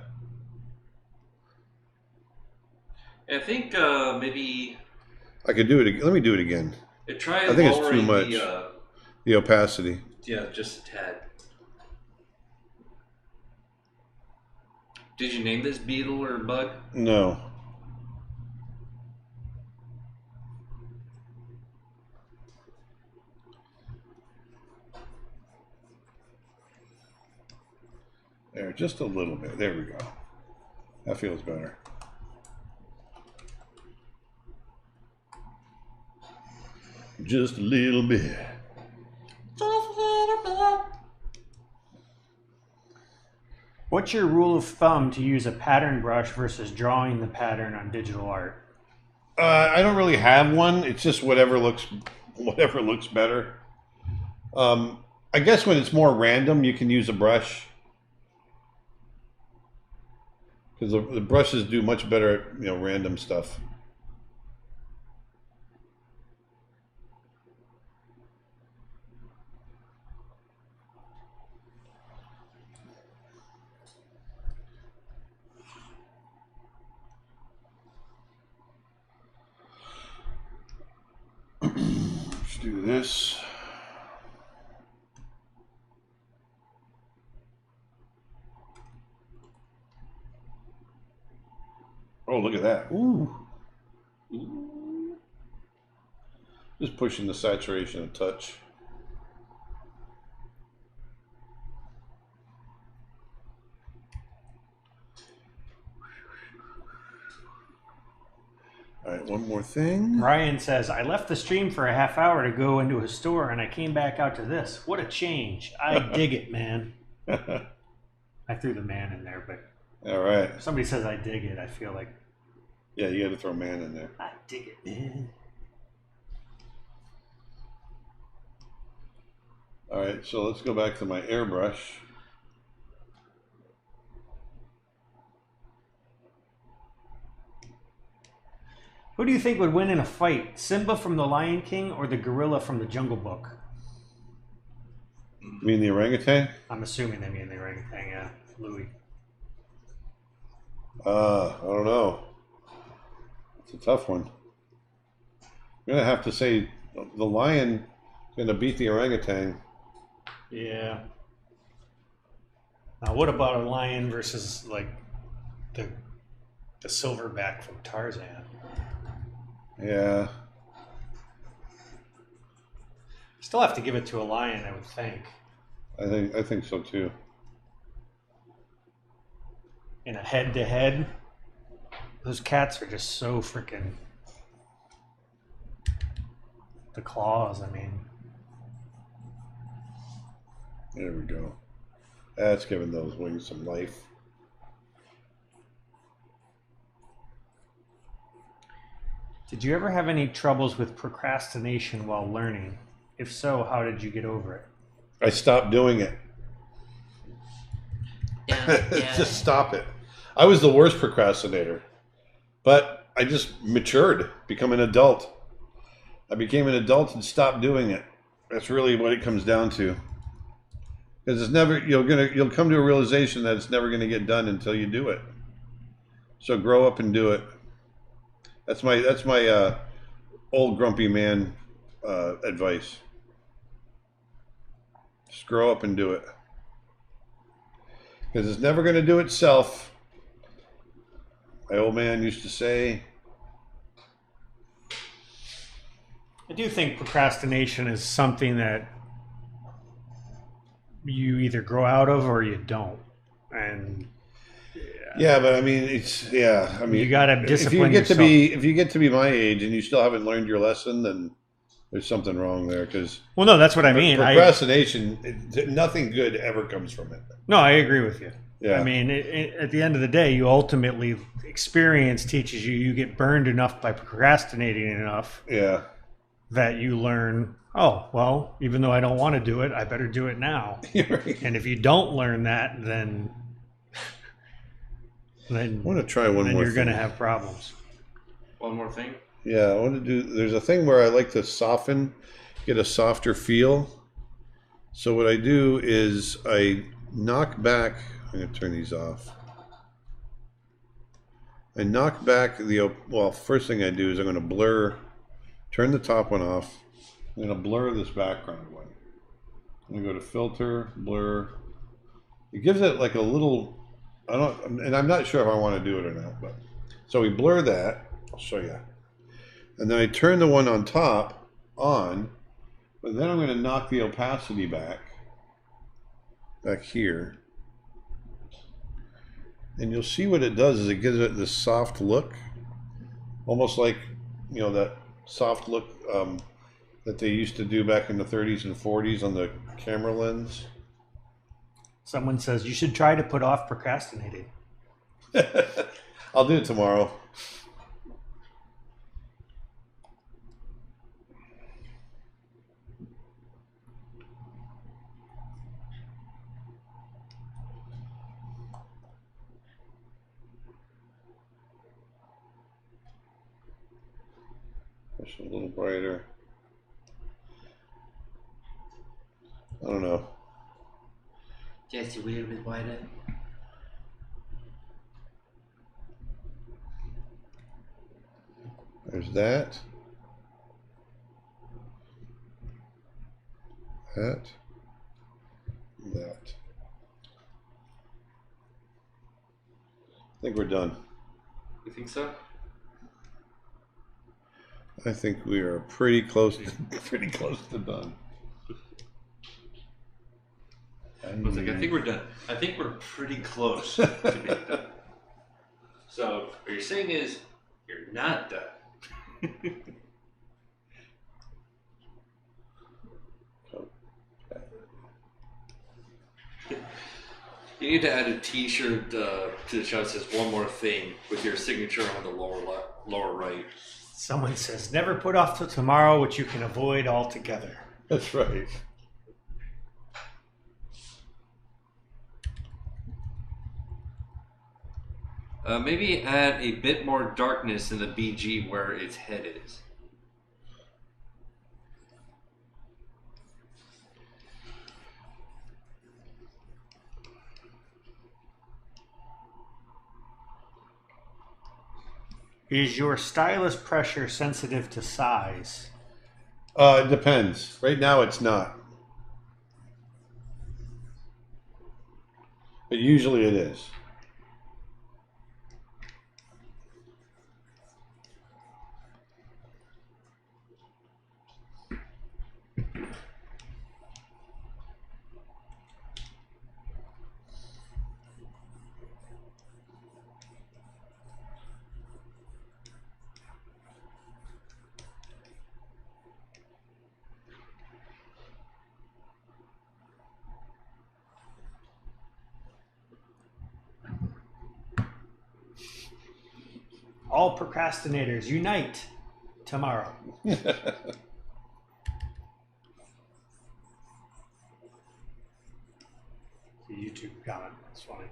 I think maybe I could do it. Let me do it again. try I think it's lowering too much. The opacity. Yeah, just a tad. Did you name this beetle or bug? No. There, just a little bit. There we go. That feels better. Just a little bit. Just a little bit. What's your rule of thumb to use a pattern brush versus drawing the pattern on digital art? I don't really have one. It's just whatever looks better. I guess when it's more random, you can use a brush because the brushes do much better at random stuff. Let's do this. Oh, look at that. Ooh. Just pushing the saturation a touch. All right, one more thing. Ryan says, I left the stream for a half hour to go into a store and I came back out to this. What a change. I dig it, man. I threw the man in there, but All right. if somebody says I dig it, I feel like Yeah, you got to throw man in there. I dig it, man. All right, so let's go back to my airbrush. Who do you think would win in a fight? Simba from The Lion King or the gorilla from The Jungle Book? You mean the orangutan? I'm assuming they mean the orangutan, yeah. Louis. I don't know. It's a tough one. I'm gonna have to say the lion is gonna beat the orangutan. Yeah. Now, what about a lion versus like the silverback from Tarzan? Yeah. Still have to give it to a lion, I would think. I think so too. In a head-to-head, those cats are just so freaking. The claws, I mean. There we go. That's giving those wings some life. Did you ever have any troubles with procrastination while learning? If so, how did you get over it? I stopped doing it. Yeah. Just stop it. I was the worst procrastinator, but I just matured, become an adult. I became an adult and stopped doing it. That's really what it comes down to. Because it's never you'll come to a realization that it's never gonna get done until you do it. So grow up and do it. That's my old grumpy man advice. Just grow up and do it. Because it's never going to do itself. My old man used to say. I do think procrastination is something that you either grow out of or you don't. And Yeah, but I mean, I mean, you gotta discipline if you get to be my age and you still haven't learned your lesson, then there's something wrong there. Because well, no, that's what I mean. Procrastination, nothing good ever comes from it. No, I agree with you. Yeah. I mean, at the end of the day, you ultimately experience teaches you get burned enough by procrastinating enough Yeah. that you learn. Oh well, even though I don't want to do it, I better do it now. Right. And if you don't learn that, then I want to try one more. You're going to thing. have problems. One more thing. Yeah, I want to do. There's a thing where I like to soften, get a softer feel. So what I do is I knock back. I'm going to turn these off. I knock back first thing I do is I'm going to blur, turn the top one off. I'm going to blur this background one. We go to filter, blur. It gives it like a little, and I'm not sure if I want to do it or not, but. So we blur that, I'll show you. And then I turn the one on top on, but then I'm going to knock the opacity back here. And you'll see what it does is it gives it this soft look, almost like, you know, that soft look that they used to do back in the 30s and 40s on the camera lens. Someone says you should try to put off procrastinating. I'll do it tomorrow. Push it a little brighter. I don't know. Just a little bit wider. There's that. That. That. I think we're done. You think so? I think we are pretty close to done. I was like, I think we're done. I think we're pretty close to being done. So what you're saying is you're not done. You need to add a T-shirt to the shot that says "One more thing" with your signature on the lower right. Someone says never put off till tomorrow, which you can avoid altogether. That's right. Maybe add a bit more darkness in the BG where its head is. Is your stylus pressure sensitive to size? It depends. Right now it's not. But usually it is. All procrastinators unite tomorrow. The YouTube comment. That's funny.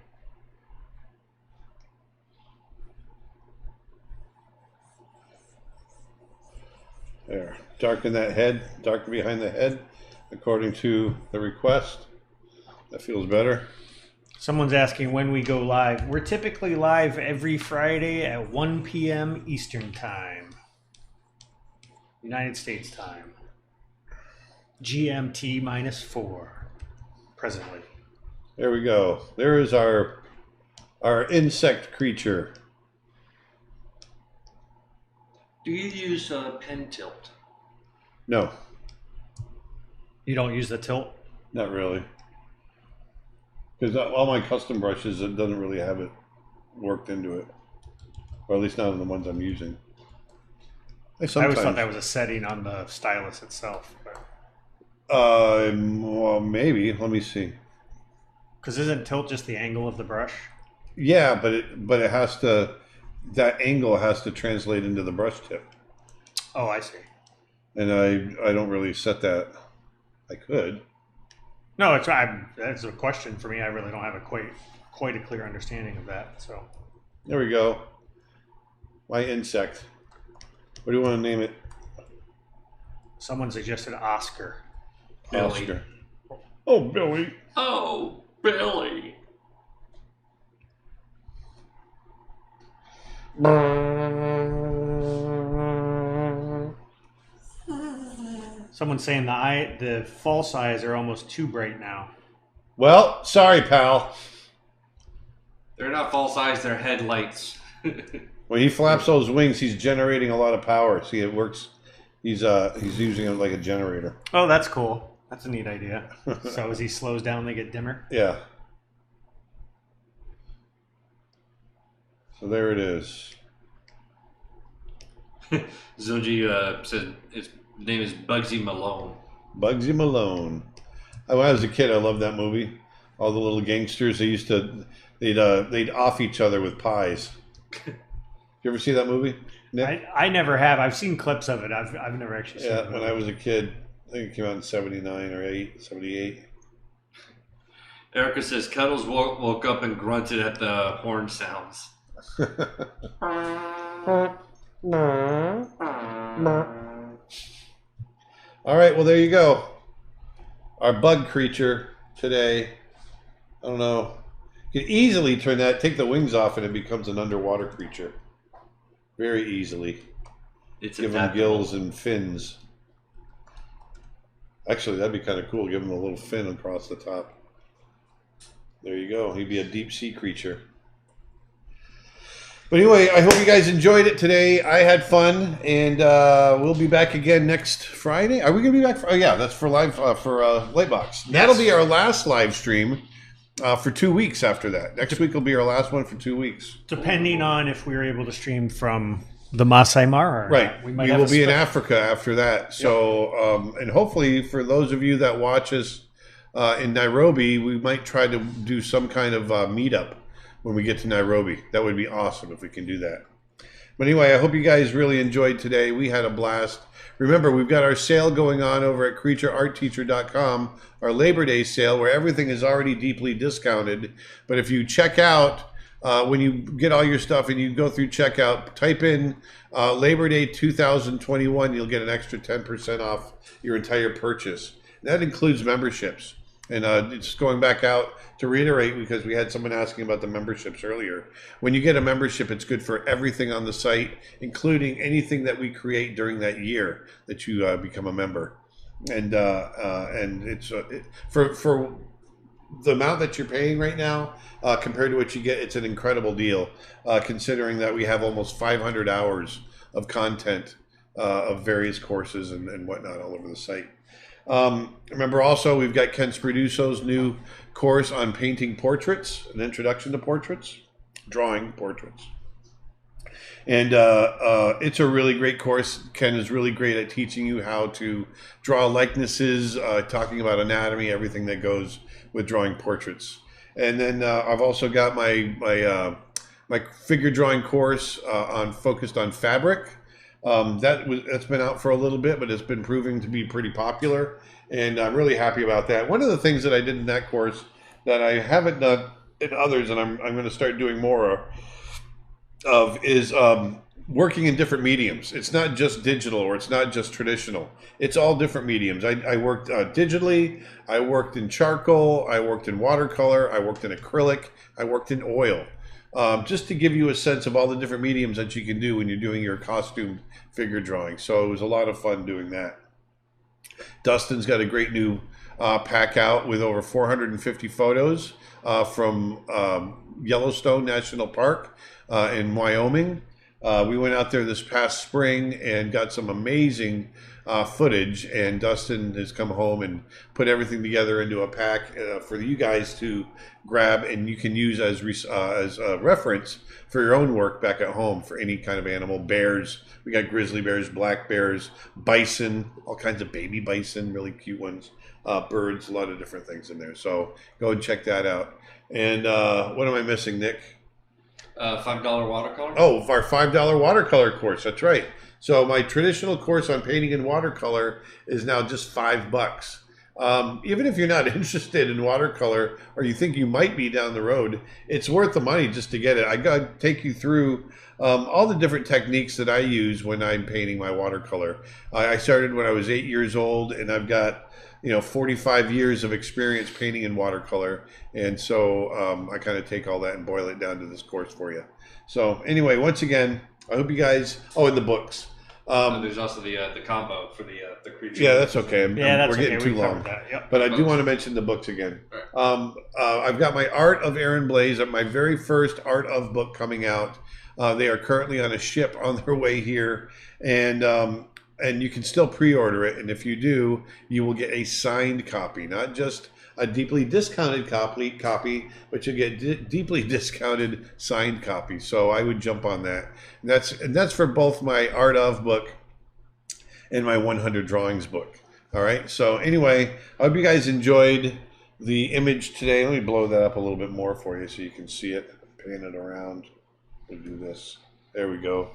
There. Darken that head. Darken behind the head according to the request. That feels better. Someone's asking when we go live. We're typically live every Friday at 1 p.m. Eastern Time. United States time. GMT -4 presently. There we go. There is our insect creature. Do you use pen tilt? No, You don't use the tilt? not really. Because all my custom brushes, it doesn't really have it worked into it. Or at least not on the ones I'm using. I always thought that was a setting on the stylus itself. Well, maybe. Let me see. Because isn't tilt just the angle of the brush? Yeah, but it has to. That angle has to translate into the brush tip, Oh, I see. and I don't really set that. I could. No, that's a question for me. I really don't have quite a clear understanding of that. So There we go. My insect. What do you want to name it? someone suggested Oscar. Billy. Oscar. Oh, Billy. Oh, Billy. Someone's saying the false eyes are almost too bright now. Well, sorry, pal. They're not false eyes, they're headlights. When he flaps those wings, he's generating a lot of power. See, it works. He's using it like a generator. Oh, that's cool. That's a neat idea. So as he slows down, they get dimmer? Yeah. So there it is. Zunji says his name is Bugsy Malone. Bugsy Malone. When I was a kid, I loved that movie. All the little gangsters, they'd off each other with pies. You ever see that movie, Nick? I never have. I've seen clips of it. I've never actually seen it. Yeah, when I was a kid. I think it came out in 79 or 78. Erica says Cuddles woke up and grunted at the horn sounds. All right, well, there you go. Our bug creature today. I don't know. You can easily take the wings off and it becomes an underwater creature. Very easily. It's Give him gills and fins. Actually, that'd be kind of cool. Give him a little fin across the top. There you go. He'd be a deep sea creature. But anyway, I hope you guys enjoyed it today. I had fun, and we'll be back again next Friday. Are we going to be back? Oh yeah, that's for live for Lightbox. Yes. That'll be our last live stream for 2 weeks after that. Next week will be our last one for 2 weeks. Depending on if we were able to stream from the Masai Mara. Right. We will be in Africa after that. So, and hopefully for those of you that watch us in Nairobi, we might try to do some kind of meetup when we get to Nairobi. That would be awesome if we can do that. But anyway, I hope you guys really enjoyed today. We had a blast. Remember, we've got our sale going on over at creatureartteacher.com, our Labor Day sale, where everything is already deeply discounted. But if you check out, when you get all your stuff and you go through checkout, type in Labor Day 2021, you'll get an extra 10% off your entire purchase. That includes memberships. And just going back out to reiterate, because we had someone asking about the memberships earlier. When you get a membership, it's good for everything on the site, including anything that we create during that year that you become a member. And it's for the amount that you're paying right now compared to what you get, it's an incredible deal, considering that we have almost 500 hours of content of various courses and whatnot all over the site. Remember also, we've got Ken Sperduso's new course on painting portraits, an introduction to portraits, drawing portraits. And it's a really great course. Ken is really great at teaching you how to draw likenesses, talking about anatomy, everything that goes with drawing portraits. And then I've also got my figure drawing course focused on fabric. That's been out for a little bit, but it's been proving to be pretty popular, and I'm really happy about that. One of the things that I did in that course that I haven't done in others, and I'm going to start doing more of, is working in different mediums. It's not just digital, or it's not just traditional. It's all different mediums. I worked digitally, I worked in charcoal, I worked in watercolor, I worked in acrylic, I worked in oil. Just to give you a sense of all the different mediums that you can do when you're doing your costume figure drawing. So it was a lot of fun doing that. Dustin's got a great new pack out with over 450 photos from Yellowstone National Park in Wyoming. We went out there this past spring and got some amazing footage, and Dustin has come home and put everything together into a pack for you guys to grab, and you can use as a reference for your own work back at home for any kind of animal. Bears, we got grizzly bears, black bears, bison, all kinds of baby bison, really cute ones, birds, a lot of different things in there. So go and check that out. And what am I missing, Nick? $5 watercolor? Oh, our $5 watercolor course. That's right. So my traditional course on painting in watercolor is now just $5. Even if you're not interested in watercolor, or you think you might be down the road, it's worth the money just to get it. I got to take you through all the different techniques that I use when I'm painting my watercolor. I started when I was 8 years old, and I've got 45 years of experience painting in watercolor. And so I kind of take all that and boil it down to this course for you. So anyway, once again, I hope you guys, and the books. There's also the combo for the creature. Yeah, that's okay. Yeah, that's we're getting okay. too We long. covered that. Yep. But I do want to mention the books again. Right. I've got my Art of Aaron Blaise, my very first Art of book coming out. They are currently on a ship on their way here, and you can still pre-order it. And if you do, you will get a signed copy, not just a deeply discounted copy, but you get deeply discounted signed copy. So I would jump on that. And that's for both my Art of book and my 100 drawings book. All right. So anyway, I hope you guys enjoyed the image today. Let me blow that up a little bit more for you so you can see it. Pan it around. We'll do this. There we go.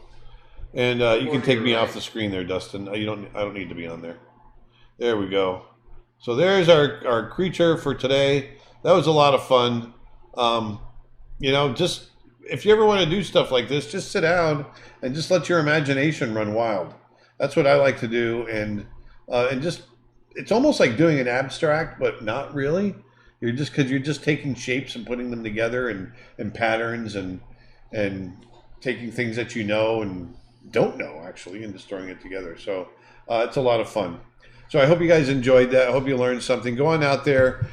And you can take me off the screen there, Dustin. I don't need to be on there. There we go. So there's our creature for today. That was a lot of fun. Just if you ever want to do stuff like this, just sit down and just let your imagination run wild. That's what I like to do, and just it's almost like doing an abstract, but not really. You're just taking shapes and putting them together and patterns and taking things that you know and don't know actually and just throwing it together. So it's a lot of fun. So I hope you guys enjoyed that. I hope you learned something. Go on out there,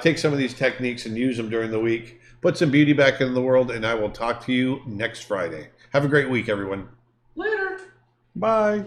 take some of these techniques and use them during the week. Put some beauty back into the world, and I will talk to you next Friday. Have a great week, everyone. Later. Bye.